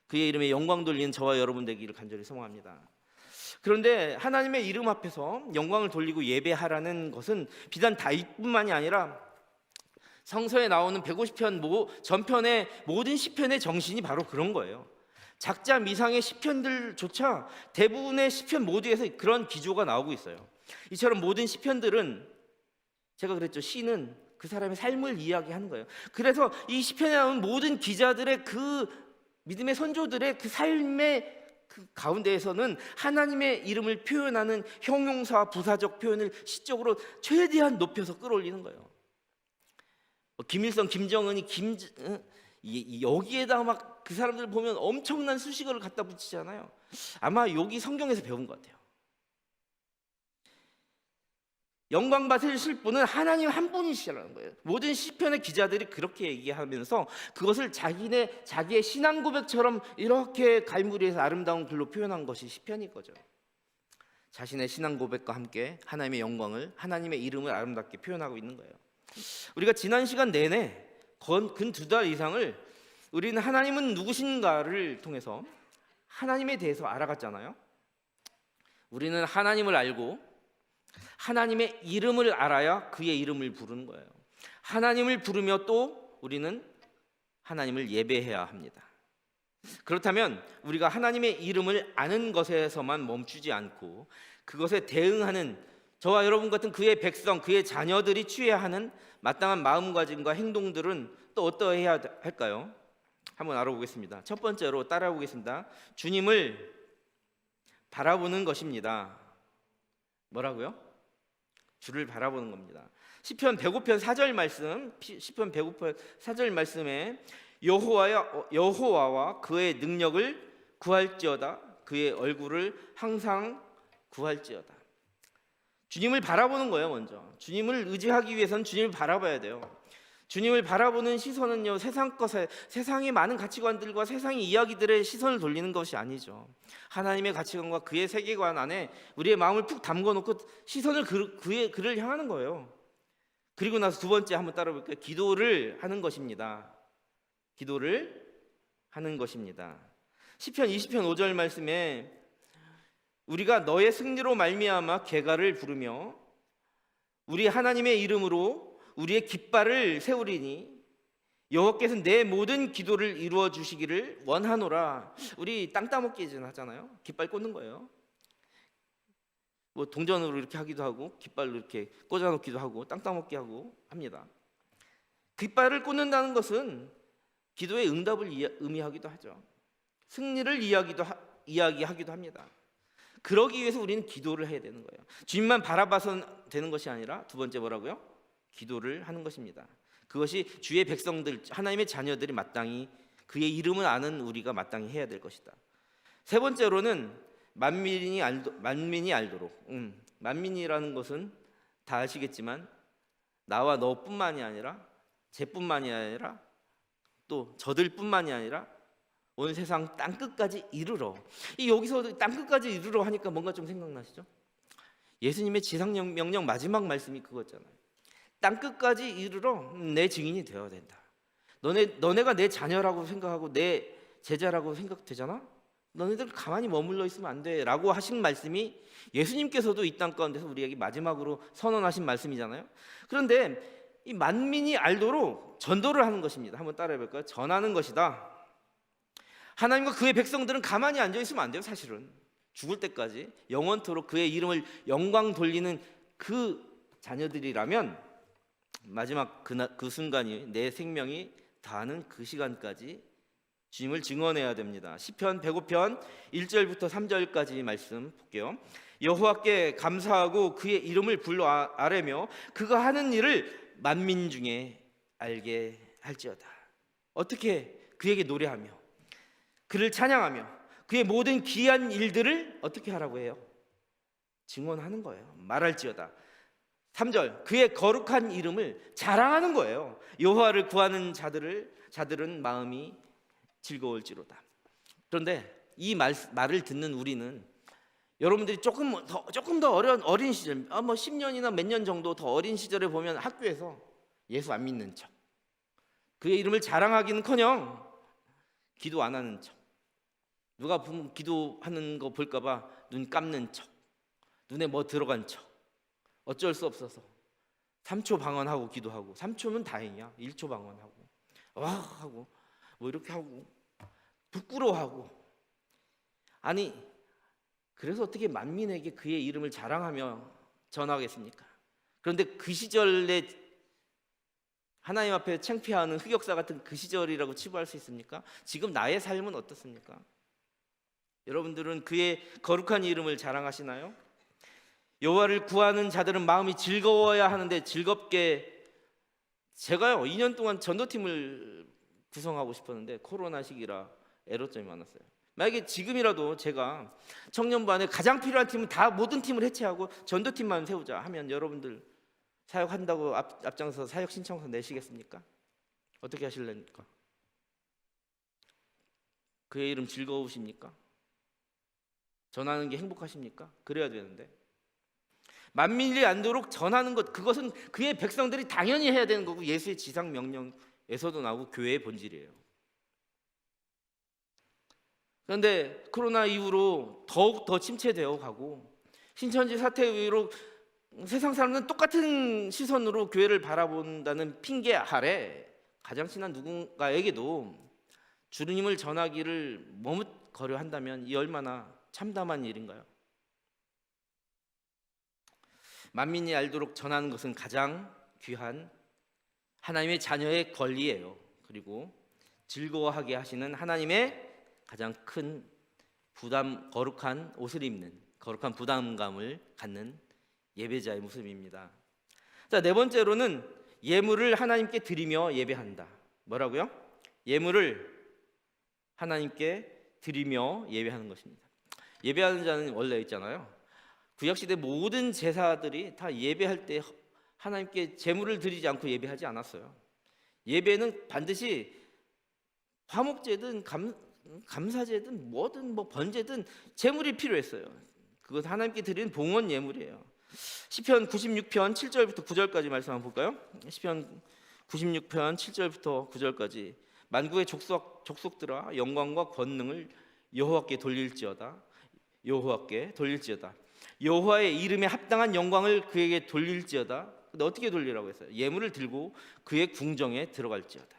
그의 이름에 영광 돌리는 저와 여러분 되기를 간절히 소망합니다. 그런데 하나님의 이름 앞에서 영광을 돌리고 예배하라는 것은 비단 다윗뿐만이 아니라 성서에 나오는 150편 전편의 모든 시편의 정신이 바로 그런 거예요. 작자 미상의 시편들조차 대부분의 시편 모두에서 그런 기조가 나오고 있어요. 이처럼 모든 시편들은, 제가 그랬죠, 시는 그 사람의 삶을 이야기하는 거예요. 그래서 이 시편에 나오는 모든 기자들의 그 믿음의 선조들의 그 삶의 그 가운데에서는 하나님의 이름을 표현하는 형용사와 부사적 표현을 시적으로 최대한 높여서 끌어올리는 거예요. 김일성, 김정은이 여기에다 막 그 사람들 보면 엄청난 수식어를 갖다 붙이잖아요. 아마 여기 성경에서 배운 것 같아요. 영광 받으실 분은 하나님 한 분이시라는 거예요. 모든 시편의 기자들이 그렇게 얘기하면서 그것을 자기의 신앙 고백처럼 이렇게 갈무리해서 아름다운 글로 표현한 것이 시편인 거죠. 자신의 신앙 고백과 함께 하나님의 영광을, 하나님의 이름을 아름답게 표현하고 있는 거예요. 우리가 지난 시간 내내 근 2달 이상을 우리는 하나님은 누구신가를 통해서 하나님에 대해서 알아갔잖아요. 우리는 하나님을 알고 하나님의 이름을 알아야 그의 이름을 부르는 거예요. 하나님을 부르며 또 우리는 하나님을 예배해야 합니다. 그렇다면 우리가 하나님의 이름을 아는 것에서만 멈추지 않고 그것에 대응하는 저와 여러분 같은 그의 백성, 그의 자녀들이 취해야 하는 마땅한 마음가짐과 행동들은 또 어떠해야 할까요? 한번 알아보겠습니다. 첫 번째로 따라해보겠습니다. 주님을 바라보는 것입니다. 뭐라고요? 주를 바라보는 겁니다. 시편 105편 4절 말씀, 시편 105편 4절 말씀에 여호와와 그의 능력을 구할지어다, 그의 얼굴을 항상 구할지어다. 주님을 바라보는 거예요. 먼저 주님을 의지하기 위해서는 주님을 바라봐야 돼요. 주님을 바라보는 시선은요, 세상의 많은 가치관들과 세상의 이야기들의 시선을 돌리는 것이 아니죠. 하나님의 가치관과 그의 세계관 안에 우리의 마음을 푹 담궈놓고 시선을 그를 향하는 거예요. 그리고 나서 두 번째 한번 따라 볼까요? 기도를 하는 것입니다. 기도를 하는 것입니다. 시편 20편 5절 말씀에 우리가 너의 승리로 말미암아 개가를 부르며 우리 하나님의 이름으로 우리의 깃발을 세우리니 여호와께서 내 모든 기도를 이루어 주시기를 원하노라. 우리 땅 따먹기 하잖아요. 깃발 꽂는 거예요. 뭐 동전으로 이렇게 하기도 하고 깃발로 이렇게 꽂아놓기도 하고 땅 따먹기 하고 합니다. 깃발을 꽂는다는 것은 기도의 응답을 의미하기도 하죠. 승리를 이야기하기도 합니다. 그러기 위해서 우리는 기도를 해야 되는 거예요. 주님만 바라봐서 되는 것이 아니라 두 번째 뭐라고요? 기도를 하는 것입니다. 그것이 주의 백성들, 하나님의 자녀들이 마땅히 그의 이름을 아는 우리가 마땅히 해야 될 것이다. 세 번째로는 만민이 알도록. 만민이라는 것은 다 아시겠지만 나와 너뿐만이 아니라 쟤뿐만이 아니라 또 저들뿐만이 아니라 온 세상 땅끝까지 이르러. 여기서 땅끝까지 이르러 하니까 뭔가 좀 생각나시죠? 예수님의 지상명령 마지막 말씀이 그거였잖아요. 땅끝까지 이르러 내 증인이 되어야 된다. 너네가 내 자녀라고 생각하고 내 제자라고 생각되잖아? 너네들 가만히 머물러 있으면 안 돼 라고 하신 말씀이 예수님께서도 이 땅 가운데서 우리에게 마지막으로 선언하신 말씀이잖아요. 그런데 이 만민이 알도록 전도를 하는 것입니다. 한번 따라해 볼까요? 전하는 것이다. 하나님과 그의 백성들은 가만히 앉아 있으면 안 돼요. 사실은 죽을 때까지 영원토록 그의 이름을 영광 돌리는 그 자녀들이라면 마지막 그 순간이 내 생명이 다하는 그 시간까지 주님을 증언해야 됩니다. 시편 105편 1절부터 3절까지 말씀 볼게요. 여호와께 감사하고 그의 이름을 불러 아뢰며 그가 하는 일을 만민 중에 알게 할지어다. 어떻게? 그에게 노래하며 그를 찬양하며 그의 모든 기이한 일들을 어떻게 하라고 해요? 증언하는 거예요. 말할지어다. 3절 그의 거룩한 이름을 자랑하는 거예요. 여호와를 구하는 자들은 마음이 즐거울지로다. 그런데 이 말을 듣는 우리는 여러분들이 조금 더 어린 시절, 뭐 10년이나 몇 년 정도 더 어린 시절에 보면 학교에서 예수 안 믿는 척, 그의 이름을 자랑하기는커녕 기도 안 하는 척, 누가 보면 기도하는 거 볼까봐 눈 감는 척, 눈에 뭐 들어간 척, 어쩔 수 없어서 3초 방언하고 기도하고 3초면 다행이야. 1초 방언하고 와 하고 뭐 이렇게 하고 부끄러워하고. 아니 그래서 어떻게 만민에게 그의 이름을 자랑하며 전하겠습니까? 그런데 그 시절에 하나님 앞에 창피하는 흑역사 같은 그 시절이라고 치부할 수 있습니까? 지금 나의 삶은 어떻습니까? 여러분들은 그의 거룩한 이름을 자랑하시나요? 여호와를 구하는 자들은 마음이 즐거워야 하는데 즐겁게, 제가요 2년 동안 전도팀을 구성하고 싶었는데 코로나 시기라 애로점이 많았어요. 만약에 지금이라도 제가 청년반에 가장 필요한 팀은 다 모든 팀을 해체하고 전도팀만 세우자 하면 여러분들 사역한다고 앞장서 사역 신청서 내시겠습니까? 어떻게 하실랍니까? 그의 이름 즐거우십니까? 전하는 게 행복하십니까? 그래야 되는데 만민이 안도록 전하는 것, 그것은 그의 백성들이 당연히 해야 되는 거고 예수의 지상 명령에서도 나오고 교회의 본질이에요. 그런데 코로나 이후로 더욱 더 침체되어 가고 신천지 사태 이후로 세상 사람들은 똑같은 시선으로 교회를 바라본다는 핑계 아래 가장 친한 누군가에게도 주님을 전하기를 머뭇거려 한다면 이 얼마나 참담한 일인가요? 만민이 알도록 전하는 것은 가장 귀한 하나님의 자녀의 권리예요. 그리고 즐거워하게 하시는 하나님의 가장 큰 거룩한 옷을 입는, 거룩한 부담감을 갖는 예배자의 모습입니다. 자, 네 번째로는 예물을 하나님께 드리며 예배한다. 뭐라고요? 예물을 하나님께 드리며 예배하는 것입니다. 예배하는 자는 원래 있잖아요. 구약시대 모든 제사들이 다 예배할 때 하나님께 제물을 드리지 않고 예배하지 않았어요. 예배는 반드시 화목제든 감사제든 뭐든 뭐 번제든 제물이 필요했어요. 그것 하나님께 드리는 봉헌 예물이에요. 시편 96편 7절부터 9절까지 말씀 한번 볼까요? 시편 96편 7절부터 9절까지 만국의 족속들아 영광과 권능을 여호와께 돌릴지어다. 여호와께 돌릴지어다. 여호와의 이름에 합당한 영광을 그에게 돌릴지어다. 근데 어떻게 돌리라고 했어요? 예물을 들고 그의 궁정에 들어갈지어다.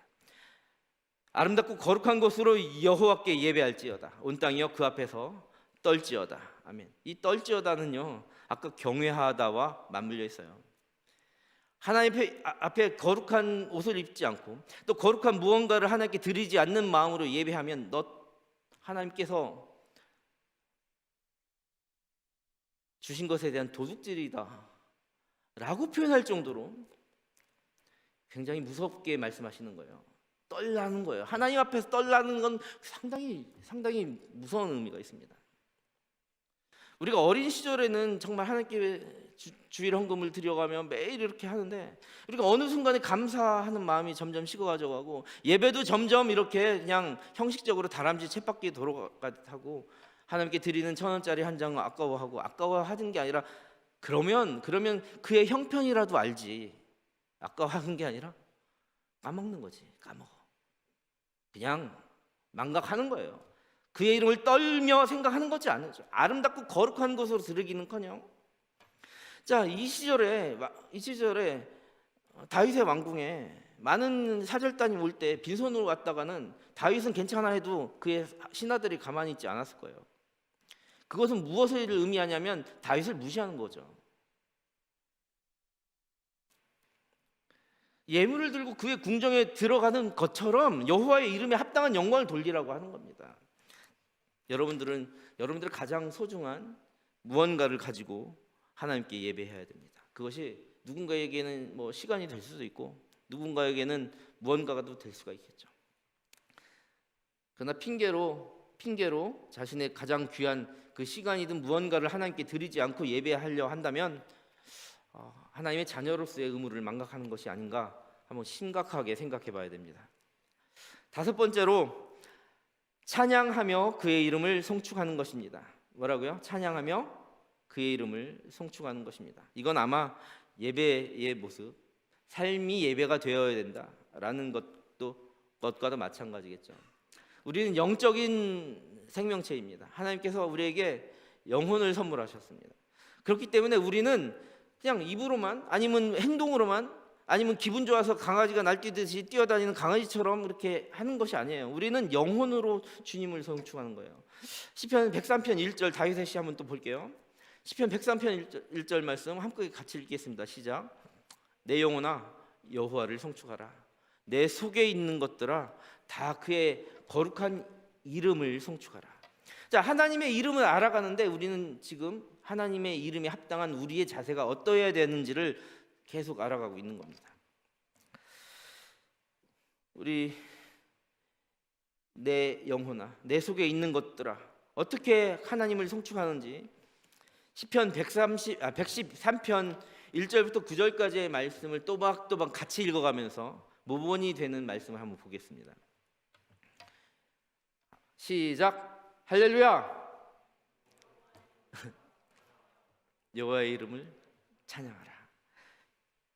아름답고 거룩한 곳으로 여호와께 예배할지어다. 온 땅이여 그 앞에서 떨지어다. 아멘. 이 떨지어다는요, 아까 경외하다와 맞물려 있어요. 하나님 앞에 거룩한 옷을 입지 않고 또 거룩한 무언가를 하나님께 드리지 않는 마음으로 예배하면 하나님께서 주신 것에 대한 도둑질이다 라고 표현할 정도로 굉장히 무섭게 말씀하시는 거예요. 떨라는 거예요. 하나님 앞에서 떨라는 건 상당히 무서운 의미가 있습니다. 우리가 어린 시절에는 정말 하나님께 주일 헌금을 드려가며 매일 이렇게 하는데 우리가 어느 순간에 감사하는 마음이 점점 식어가지고 예배도 점점 이렇게 그냥 형식적으로 다람쥐 쳇바퀴 돌아가고 하나님께 드리는 1,000원짜리 한 장 아까워하는 게 아니라 그러면 그의 형편이라도 알지, 아까워하는 게 아니라 까먹는 거지. 까먹어. 그냥 망각하는 거예요. 그의 이름을 떨며 생각하는 거지 않죠. 아름답고 거룩한 곳으로 들으기는커녕. 자, 이 시절에 다윗의 왕궁에 많은 사절단이 올 때 빈손으로 왔다가는 다윗은 괜찮아 해도 그의 신하들이 가만히 있지 않았을 거예요. 그것은 무엇을 의미하냐면 다윗을 무시하는 거죠. 예물을 들고 그의 궁정에 들어가는 것처럼 여호와의 이름에 합당한 영광을 돌리라고 하는 겁니다. 여러분들은 여러분들의 가장 소중한 무언가를 가지고 하나님께 예배해야 됩니다. 그것이 누군가에게는 시간이 될 수도 있고 누군가에게는 무언가가 될 수가 있겠죠. 그러나 핑계로 자신의 가장 귀한 그 시간이든 무언가를 하나님께 드리지 않고 예배하려 한다면 하나님의 자녀로서의 의무를 망각하는 것이 아닌가 한번 심각하게 생각해 봐야 됩니다. 5번째로 찬양하며 그의 이름을 송축하는 것입니다. 뭐라고요? 찬양하며 그의 이름을 송축하는 것입니다. 이건 아마 예배의 모습, 삶이 예배가 되어야 된다라는 것과도 마찬가지겠죠. 우리는 영적인 생명체입니다. 하나님께서 우리에게 영혼을 선물하셨습니다. 그렇기 때문에 우리는 그냥 입으로만 아니면 행동으로만 아니면 기분 좋아서 강아지가 날뛰듯이 뛰어다니는 강아지처럼 이렇게 하는 것이 아니에요. 우리는 영혼으로 주님을 송축하는 거예요. 시편 103편 1절 다윗의 시 한번 또 볼게요. 시편 103편 1절 말씀 함께 같이 읽겠습니다. 시작. 내 영혼아 여호와를 송축하라. 내 속에 있는 것들아 다 그의 거룩한 이름을 송축하라. 자, 하나님의 이름을 알아가는데 우리는 지금 하나님의 이름에 합당한 우리의 자세가 어떠해야 되는지를 계속 알아가고 있는 겁니다. 우리 내 영혼아, 내 속에 있는 것들아 어떻게 하나님을 송축하는지 시편 113편 1절부터 9절까지의 말씀을 또박또박 같이 읽어가면서 모본이 되는 말씀을 한번 보겠습니다. 시작. 할렐루야. 여호와의 이름을 찬양하라.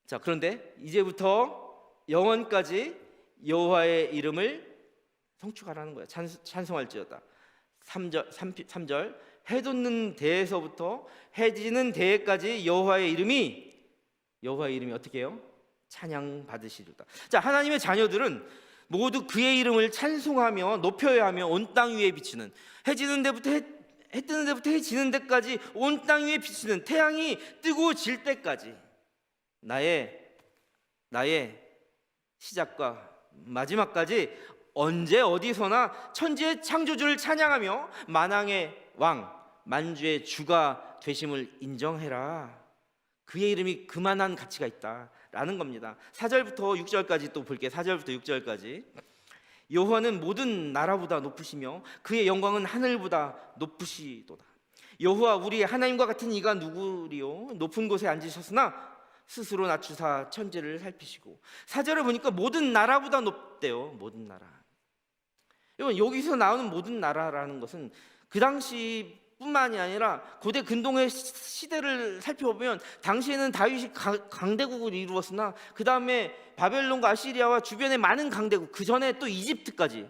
자, 그런데 이제부터 영원까지 여호와의 이름을 송축하라는 거예요. 찬송할지어다. 3절 해 돋는 데에서부터 해 지는 데에까지 여호와의 이름이 어떻게 해요? 찬양 받으시리로다. 자, 하나님의 자녀들은 모두 그의 이름을 찬송하며 높여야 하며 온 땅 위에 비치는 해 지는 데부터 해 뜨는 데부터 해 지는 데까지 온 땅 위에 비치는 태양이 뜨고 질 때까지 나의 시작과 마지막까지 언제 어디서나 천지의 창조주를 찬양하며 만왕의 왕 만주의 주가 되심을 인정해라. 그의 이름이 그만한 가치가 있다라는 겁니다. 4절부터 6절까지 또 볼게요. 4절부터 6절까지 여호와는 모든 나라보다 높으시며 그의 영광은 하늘보다 높으시도다. 여호와 우리의 하나님과 같은 이가 누구리요? 높은 곳에 앉으셨으나 스스로 낮추사 천지를 살피시고. 4절을 보니까 모든 나라보다 높대요. 모든 나라. 여러분, 여기서 나오는 모든 나라라는 것은 그 당시 뿐만이 아니라 고대 근동의 시대를 살펴보면 당시에는 다윗이 강대국을 이루었으나 그 다음에 바벨론과 아시리아와 주변의 많은 강대국, 그 전에 또 이집트까지,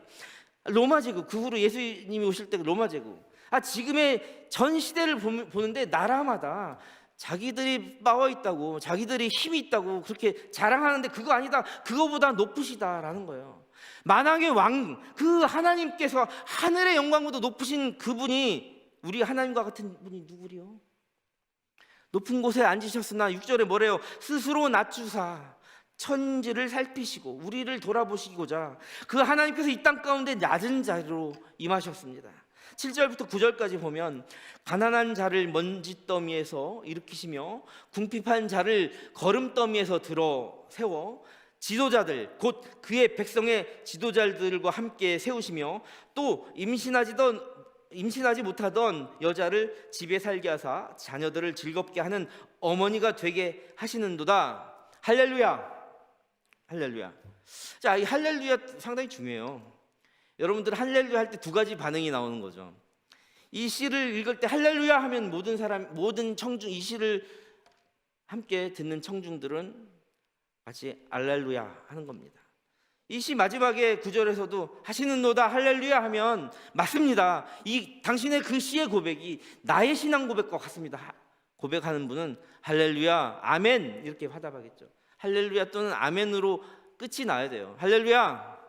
로마 제국, 그 후로 예수님이 오실 때 로마 제국, 지금의 전 시대를 보는데 나라마다 자기들이 파워 있다고, 자기들이 힘이 있다고 그렇게 자랑하는데 그거 아니다, 그거보다 높으시다라는 거예요. 만왕의 왕, 그 하나님께서 하늘의 영광보다 높으신 그분이 우리 하나님과 같은 분이 누구리요? 높은 곳에 앉으셨으나 6절에 뭐래요? 스스로 낮추사 천지를 살피시고 우리를 돌아보시고자 그 하나님께서 이 땅 가운데 낮은 자리로 임하셨습니다. 7절부터 9절까지 보면 가난한 자를 먼지더미에서 일으키시며 궁핍한 자를 거름더미에서 들어 세워 지도자들 곧 그의 백성의 지도자들과 함께 세우시며 또 임신하지 못하던 여자를 집에 살게 하사 자녀들을 즐겁게 하는 어머니가 되게 하시는도다. 할렐루야. 할렐루야. 자, 이 할렐루야 상당히 중요해요. 여러분들 할렐루야 할 때 두 가지 반응이 나오는 거죠. 이 시를 읽을 때 할렐루야 하면 모든 청중, 이 시를 함께 듣는 청중들은 같이 알렐루야 하는 겁니다. 이 시 마지막에 9절에서도 하시는도다 할렐루야 하면 맞습니다. 이 당신의 그 시의 고백이 나의 신앙 고백과 같습니다. 고백하는 분은 할렐루야, 아멘 이렇게 화답하겠죠. 할렐루야 또는 아멘으로 끝이 나야 돼요. 할렐루야.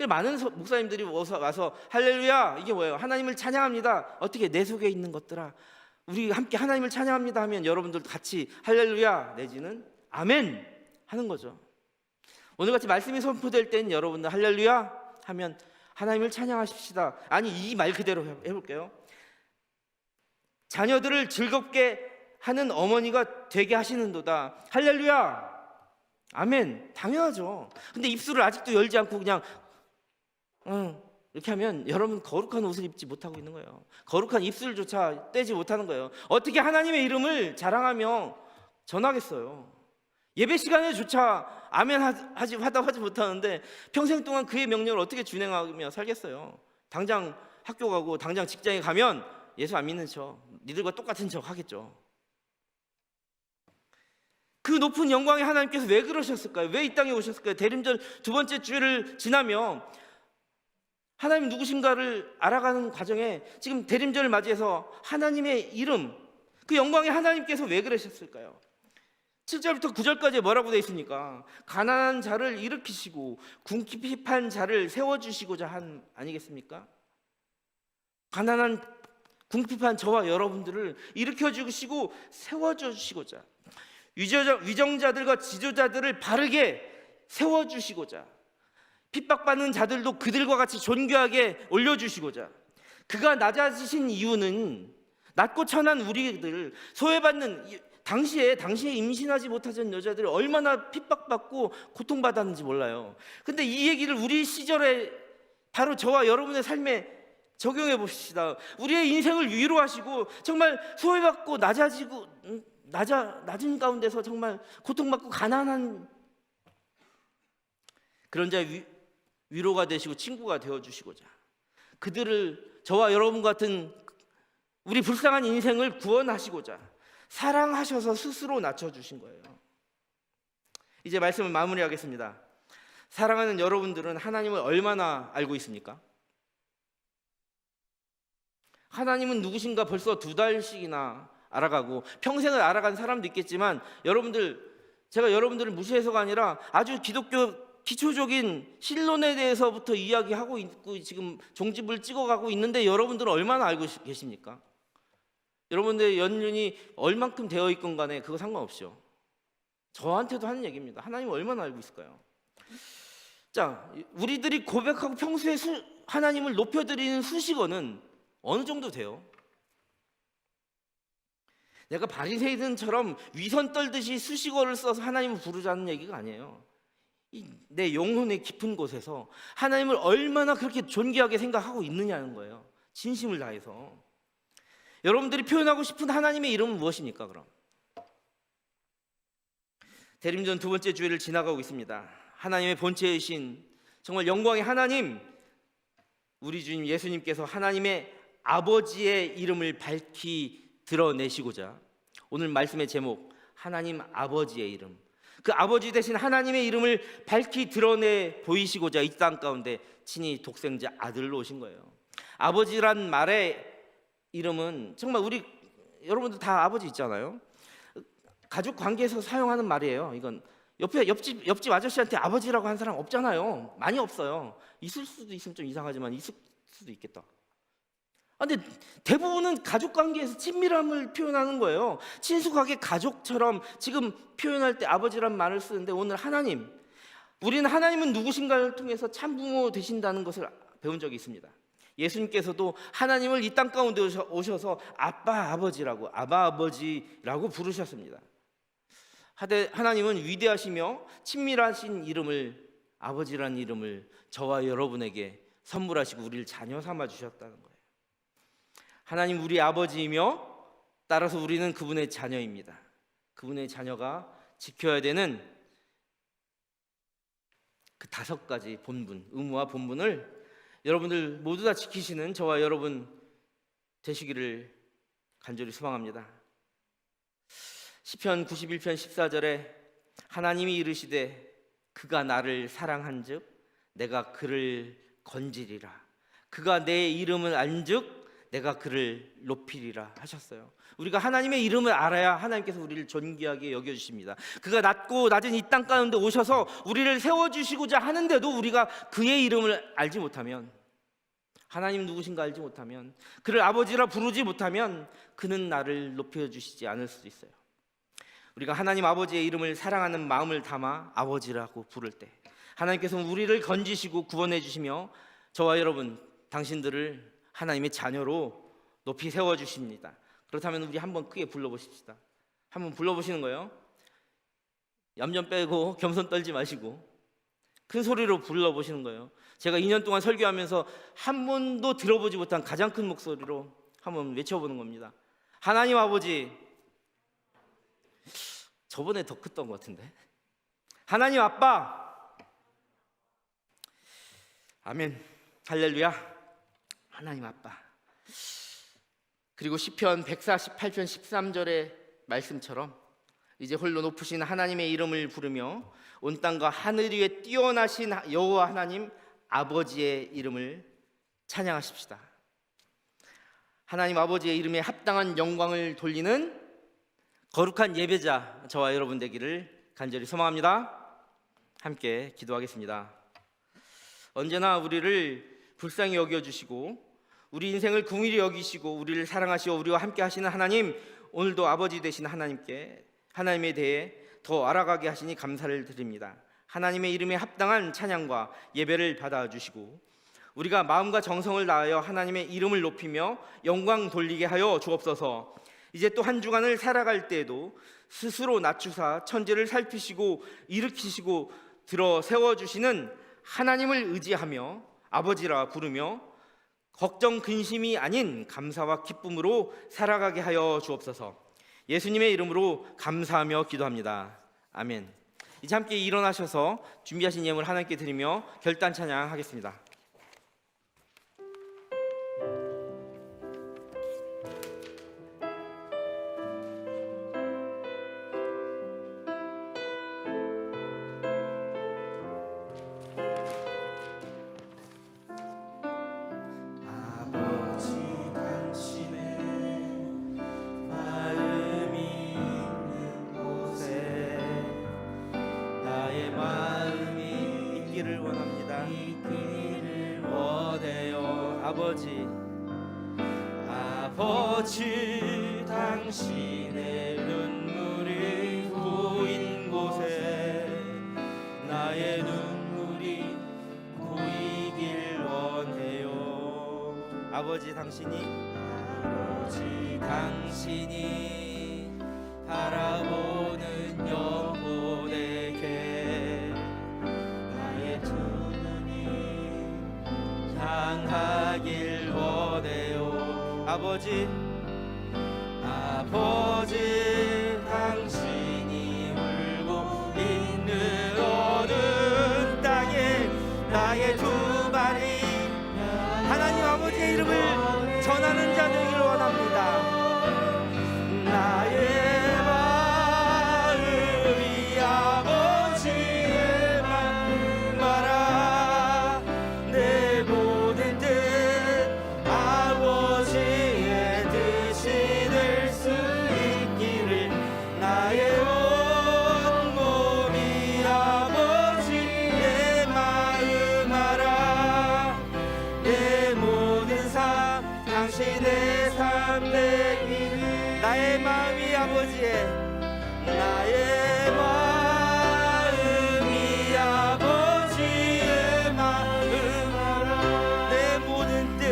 많은 목사님들이 와서 할렐루야 이게 뭐예요? 하나님을 찬양합니다. 어떻게 내 속에 있는 것들아 우리 함께 하나님을 찬양합니다 하면 여러분들도 같이 할렐루야 내지는 아멘 하는 거죠. 오늘같이 말씀이 선포될 땐 여러분들 할렐루야 하면 하나님을 찬양하십시다. 아니 이 말 그대로 해볼게요. 자녀들을 즐겁게 하는 어머니가 되게 하시는도다. 할렐루야 아멘. 당연하죠. 근데 입술을 아직도 열지 않고 그냥 이렇게 하면 여러분 거룩한 옷을 입지 못하고 있는 거예요. 거룩한 입술조차 떼지 못하는 거예요. 어떻게 하나님의 이름을 자랑하며 전하겠어요? 예배 시간에조차 아멘 하지 못하는데 평생 동안 그의 명령을 어떻게 준행하며 살겠어요? 당장 학교 가고 당장 직장에 가면 예수 안 믿는 척, 니들과 똑같은 척 하겠죠. 그 높은 영광의 하나님께서 왜 그러셨을까요? 왜 이 땅에 오셨을까요? 대림절 두 번째 주일을 지나며 하나님 누구신가를 알아가는 과정에 지금 대림절을 맞이해서 하나님의 이름, 그 영광의 하나님께서 왜 그러셨을까요? 7절부터 9절까지 뭐라고 되어 있습니까? 가난한 자를 일으키시고 궁핍한 자를 세워주시고자 한 아니겠습니까? 가난한 궁핍한 저와 여러분들을 일으켜주시고 세워주시고자, 위정자들과 지도자들을 바르게 세워주시고자, 핍박받는 자들도 그들과 같이 존귀하게 올려주시고자, 그가 낮아지신 이유는 낮고 천한 우리들, 소외받는 당시에 임신하지 못하던 여자들이 얼마나 핍박받고 고통받았는지 몰라요. 근데 이 얘기를 우리 시절에 바로 저와 여러분의 삶에 적용해 봅시다. 우리의 인생을 위로하시고 정말 소외받고 낮은 가운데서 정말 고통받고 가난한 그런 자의 위로가 되시고 친구가 되어주시고자, 그들을 저와 여러분 같은 우리 불쌍한 인생을 구원하시고자 사랑하셔서 스스로 낮춰주신 거예요. 이제 말씀을 마무리하겠습니다. 사랑하는 여러분들은 하나님을 얼마나 알고 있습니까? 하나님은 누구신가 벌써 2달씩이나 알아가고 평생을 알아간 사람도 있겠지만 제가 여러분들을 무시해서가 아니라 아주 기독교 기초적인 신론에 대해서부터 이야기하고 있고 지금 종집을 찍어가고 있는데 여러분들은 얼마나 알고 계십니까? 여러분들의 연륜이 얼만큼 되어 있건 간에 그거 상관없죠. 저한테도 하는 얘기입니다. 하나님 얼마나 알고 있을까요? 자, 우리들이 고백하고 평소에 하나님을 높여드리는 수식어는 어느 정도 돼요? 내가 바리새인처럼 위선 떨듯이 수식어를 써서 하나님을 부르자는 얘기가 아니에요. 내 영혼의 깊은 곳에서 하나님을 얼마나 그렇게 존귀하게 생각하고 있느냐는 거예요. 진심을 다해서. 여러분들이 표현하고 싶은 하나님의 이름은 무엇입니까? 그럼 대림전 두 번째 주일을 지나가고 있습니다. 하나님의 본체이신 정말 영광의 하나님, 우리 주님 예수님께서 하나님의 아버지의 이름을 밝히 드러내시고자 오늘 말씀의 제목 하나님 아버지의 이름, 그 아버지 되신 하나님의 이름을 밝히 드러내 보이시고자 이 땅 가운데 친히 독생자 아들로 오신 거예요. 아버지란 말의 이름은 정말 우리 여러분들 다 아버지 있잖아요. 가족 관계에서 사용하는 말이에요. 이건 옆집 아저씨한테 아버지라고 한 사람 없잖아요. 많이 없어요. 있을 수도 있으면 좀 이상하지만 있을 수도 있겠다. 근데 대부분은 가족 관계에서 친밀함을 표현하는 거예요. 친숙하게 가족처럼 지금 표현할 때 아버지란 말을 쓰는데 오늘 하나님, 우리는 하나님은 누구신가를 통해서 참부모 되신다는 것을 배운 적이 있습니다. 예수님께서도 하나님을 이 땅 가운데 오셔서 아빠 아버지라고 아바 아버지라고 부르셨습니다. 하나님은 위대하시며 친밀하신 이름을 아버지라는 이름을 저와 여러분에게 선물하시고 우리를 자녀 삼아 주셨다는 거예요. 하나님 우리 아버지이며 따라서 우리는 그분의 자녀입니다. 그분의 자녀가 지켜야 되는 그 5가지 본분, 의무와 본분을 여러분들 모두 다 지키시는 저와 여러분 되시기를 간절히 소망합니다. 시편 91편 14절에 하나님이 이르시되 그가 나를 사랑한즉 내가 그를 건지리라. 그가 내 이름을 안즉 내가 그를 높이리라 하셨어요. 우리가 하나님의 이름을 알아야 하나님께서 우리를 존귀하게 여겨주십니다. 그가 낮고 낮은 이 땅 가운데 오셔서 우리를 세워주시고자 하는데도 우리가 그의 이름을 알지 못하면, 하나님 누구신가 알지 못하면, 그를 아버지라 부르지 못하면 그는 나를 높여주시지 않을 수도 있어요. 우리가 하나님 아버지의 이름을 사랑하는 마음을 담아 아버지라고 부를 때 하나님께서 우리를 건지시고 구원해 주시며 저와 여러분 당신들을 하나님의 자녀로 높이 세워주십니다. 그렇다면 우리 한번 크게 불러보십시다. 한번 불러보시는 거예요. 얌전 빼고 겸손 떨지 마시고 큰 소리로 불러보시는 거예요. 제가 2년 동안 설교하면서 한 번도 들어보지 못한 가장 큰 목소리로 한번 외쳐보는 겁니다. 하나님 아버지, 저번에 더 컸던 것 같은데. 하나님 아빠, 아멘, 할렐루야. 하나님 아빠. 그리고 시편 148편 13절의 말씀처럼 이제 홀로 높으신 하나님의 이름을 부르며 온 땅과 하늘 위에 뛰어나신 여호와 하나님 아버지의 이름을 찬양하십시다. 하나님 아버지의 이름에 합당한 영광을 돌리는 거룩한 예배자 저와 여러분 되기를 간절히 소망합니다. 함께 기도하겠습니다. 언제나 우리를 불쌍히 여겨주시고 우리 인생을 긍휼히 여기시고 우리를 사랑하시어 우리와 함께 하시는 하나님, 오늘도 아버지 되신 하나님에 대해 더 알아가게 하시니 감사를 드립니다. 하나님의 이름에 합당한 찬양과 예배를 받아주시고 우리가 마음과 정성을 다하여 하나님의 이름을 높이며 영광 돌리게 하여 주옵소서. 이제 또 한 주간을 살아갈 때에도 스스로 낮추사 천지를 살피시고 일으키시고 들어 세워주시는 하나님을 의지하며 아버지라 부르며 걱정 근심이 아닌 감사와 기쁨으로 살아가게 하여 주옵소서. 예수님의 이름으로 감사하며 기도합니다. 아멘. 이제 함께 일어나셔서 준비하신 예물 하나님께 드리며 결단 찬양하겠습니다. 아버지 당신의 눈물이 고인 곳에 나의 눈물이 고이길 원해요. 아버지 당신이 바라보는 영혼에게 나의 두 눈이 향하길 원해요. 아버지 당신이 울고 있는 어느 땅에 나의 두 발이 하나님 아버지의 이름을 전하는 아버지의 나의 마음이 아버지의 마음 내 모든 뜻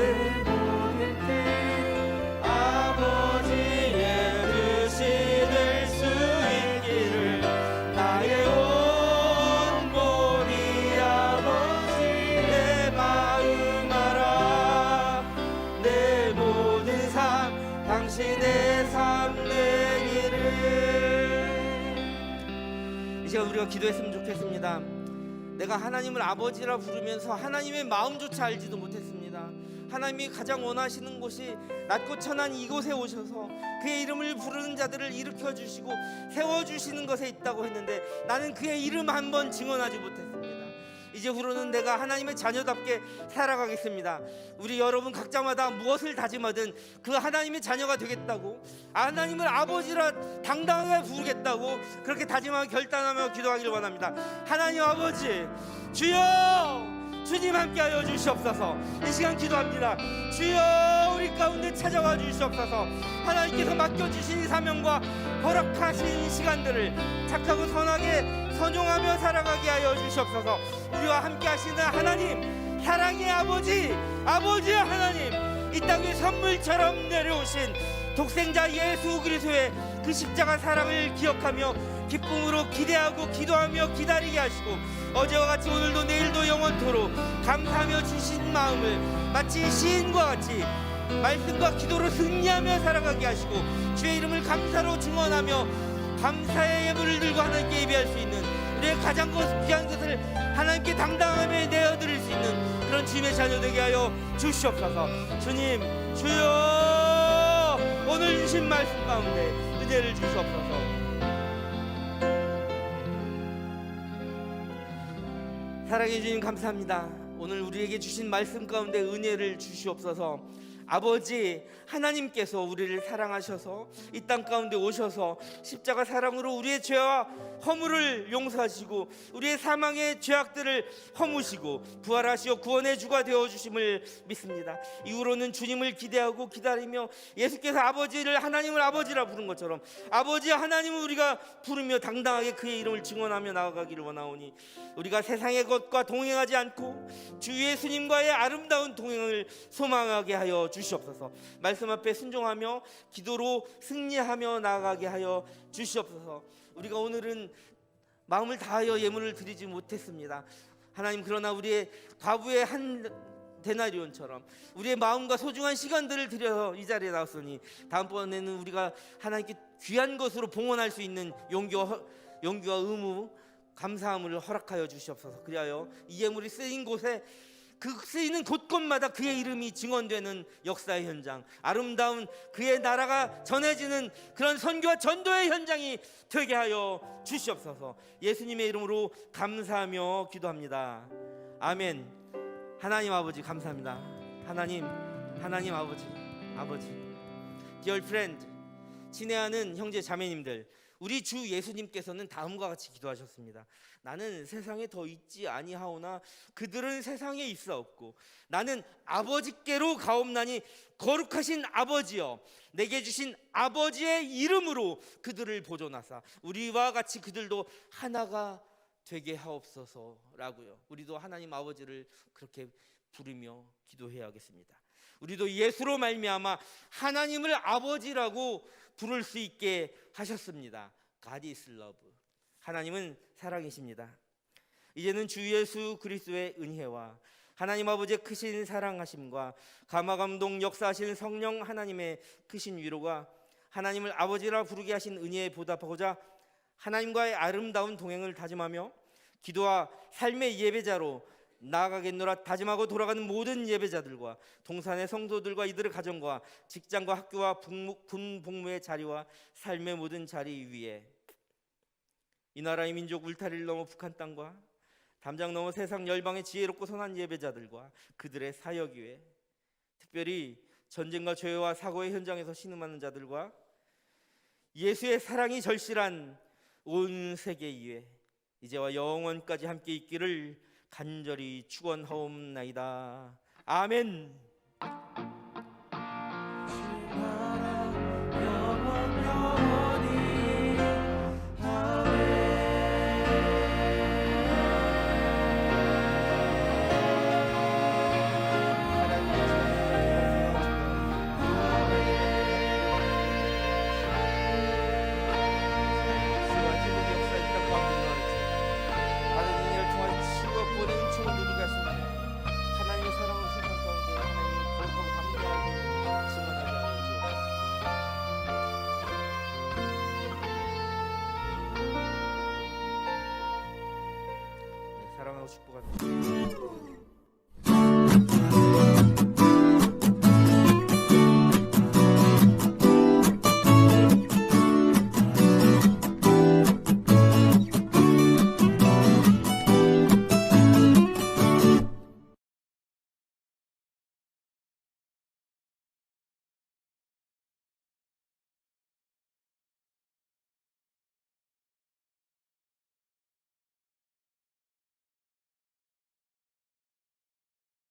아버지의 뜻이 될 수 있기를 나의 온 몸이 아버지 내 마음 알아 내 모든 삶 당신의 삶 되기를. 이 시간 우리가 기도했으면 좋겠습니다. 내가 하나님을 아버지라 부르면서 하나님의 마음조차 알지도 못했습니다. 하나님이 가장 원하시는 곳이 낮고 천한 이곳에 오셔서 그의 이름을 부르는 자들을 일으켜 주시고 세워주시는 것에 있다고 했는데 나는 그의 이름 한 번 증언하지 못했습니다. 이제후로는 내가 하나님의 자녀답게 살아가겠습니다. 우리 여러분 각자마다 무엇을 다짐하든 그 하나님의 자녀가 되겠다고, 하나님을 아버지라 당당하게 부르겠다고 그렇게 다짐하고 결단하며 기도하기를 원합니다. 하나님 아버지, 주여 주님 함께하여 주시옵소서. 이 시간 기도합니다. 주여 우리 가운데 찾아와 주시옵소서. 하나님께서 맡겨주신 이 사명과 허락하신 시간들을 착하고 선하게 선용하며 살아가게 하여 주시옵소서. 우리와 함께 하시는 하나님, 사랑의 아버지, 아버지의 하나님, 이 땅에 선물처럼 내려오신 독생자 예수 그리스도의 그 십자가 사랑을 기억하며 기쁨으로 기대하고 기도하며 기다리게 하시고 어제와 같이 오늘도 내일도 영원토록 감사하며 주신 마음을 마치 시인과 같이 말씀과 기도로 승리하며 살아가게 하시고 주의 이름을 감사로 증언하며 감사의 예물을 들고 하나님께 예배할 수 있는 우리의 가장 귀한 것을 하나님께 당당하게 내어드릴 수 있는 그런 주님의 자녀 되게 하여 주시옵소서. 주님, 주여 오늘 주신 말씀 가운데 은혜를 주시옵소서. 사랑해 주님 감사합니다. 오늘 우리에게 주신 말씀 가운데 은혜를 주시옵소서. 아버지 하나님께서 우리를 사랑하셔서 이 땅 가운데 오셔서 십자가 사랑으로 우리의 죄와 허물을 용서하시고 우리의 사망의 죄악들을 허무시고 부활하시어 구원의 주가 되어주심을 믿습니다. 이후로는 주님을 기대하고 기다리며 예수께서 아버지를 하나님을 아버지라 부른 것처럼 아버지 하나님을 우리가 부르며 당당하게 그의 이름을 증언하며 나아가기를 원하오니 우리가 세상의 것과 동행하지 않고 주 예수님과의 아름다운 동행을 소망하게 하여 주시옵소서. 말씀 앞에 순종하며 기도로 승리하며 나아가게 하여 주시옵소서. 우리가 오늘은 마음을 다하여 예물을 드리지 못했습니다. 하나님, 그러나 우리의 과부의 한 데나리온처럼 우리의 마음과 소중한 시간들을 들여서 이 자리에 나왔으니 다음번에는 우리가 하나님께 귀한 것으로 봉헌할 수 있는 용기와 의무, 감사함을 허락하여 주시옵소서. 그리하여 이 예물이 쓰인 곳에 그 쓰이는 곳곳마다 그의 이름이 증언되는 역사의 현장, 아름다운 그의 나라가 전해지는 그런 선교와 전도의 현장이 되게 하여 주시옵소서. 예수님의 이름으로 감사하며 기도합니다. 아멘. 하나님 아버지 감사합니다. 하나님 아버지. Dear friend, 친애하는 형제 자매님들, 우리 주 예수님께서는 다음과 같이 기도하셨습니다. 나는 세상에 더 있지 아니하오나 그들은 세상에 있사옵고 나는 아버지께로 가옵나니 거룩하신 아버지여 내게 주신 아버지의 이름으로 그들을 보존하사 우리와 같이 그들도 하나가 되게 하옵소서라고요. 우리도 하나님 아버지를 그렇게 부르며 기도해야겠습니다. 우리도 예수로 말미암아 하나님을 아버지라고 부를 수 있게 하셨습니다. God is love. 하나님은 사랑이십니다. 이제는 주 예수 그리스도의 은혜와 하나님 아버지의 크신 사랑하심과 감화감동 역사하시는 성령 하나님의 크신 위로가 하나님을 아버지라 부르게 하신 은혜에 보답하고자 하나님과의 아름다운 동행을 다짐하며 기도와 삶의 예배자로 나아가겠노라 다짐하고 돌아가는 모든 예배자들과 동산의 성도들과 이들의 가정과 직장과 학교와 군 복무의 자리와 삶의 모든 자리 위에 이 나라의 민족 울타리를 넘어 북한 땅과 담장 넘어 세상 열방의 지혜롭고 선한 예배자들과 그들의 사역 위에 특별히 전쟁과 죄와 사고의 현장에서 신음하는 자들과 예수의 사랑이 절실한 온 세계 위에 이제와 영원까지 함께 있기를 간절히 축원하옵나이다. 아멘.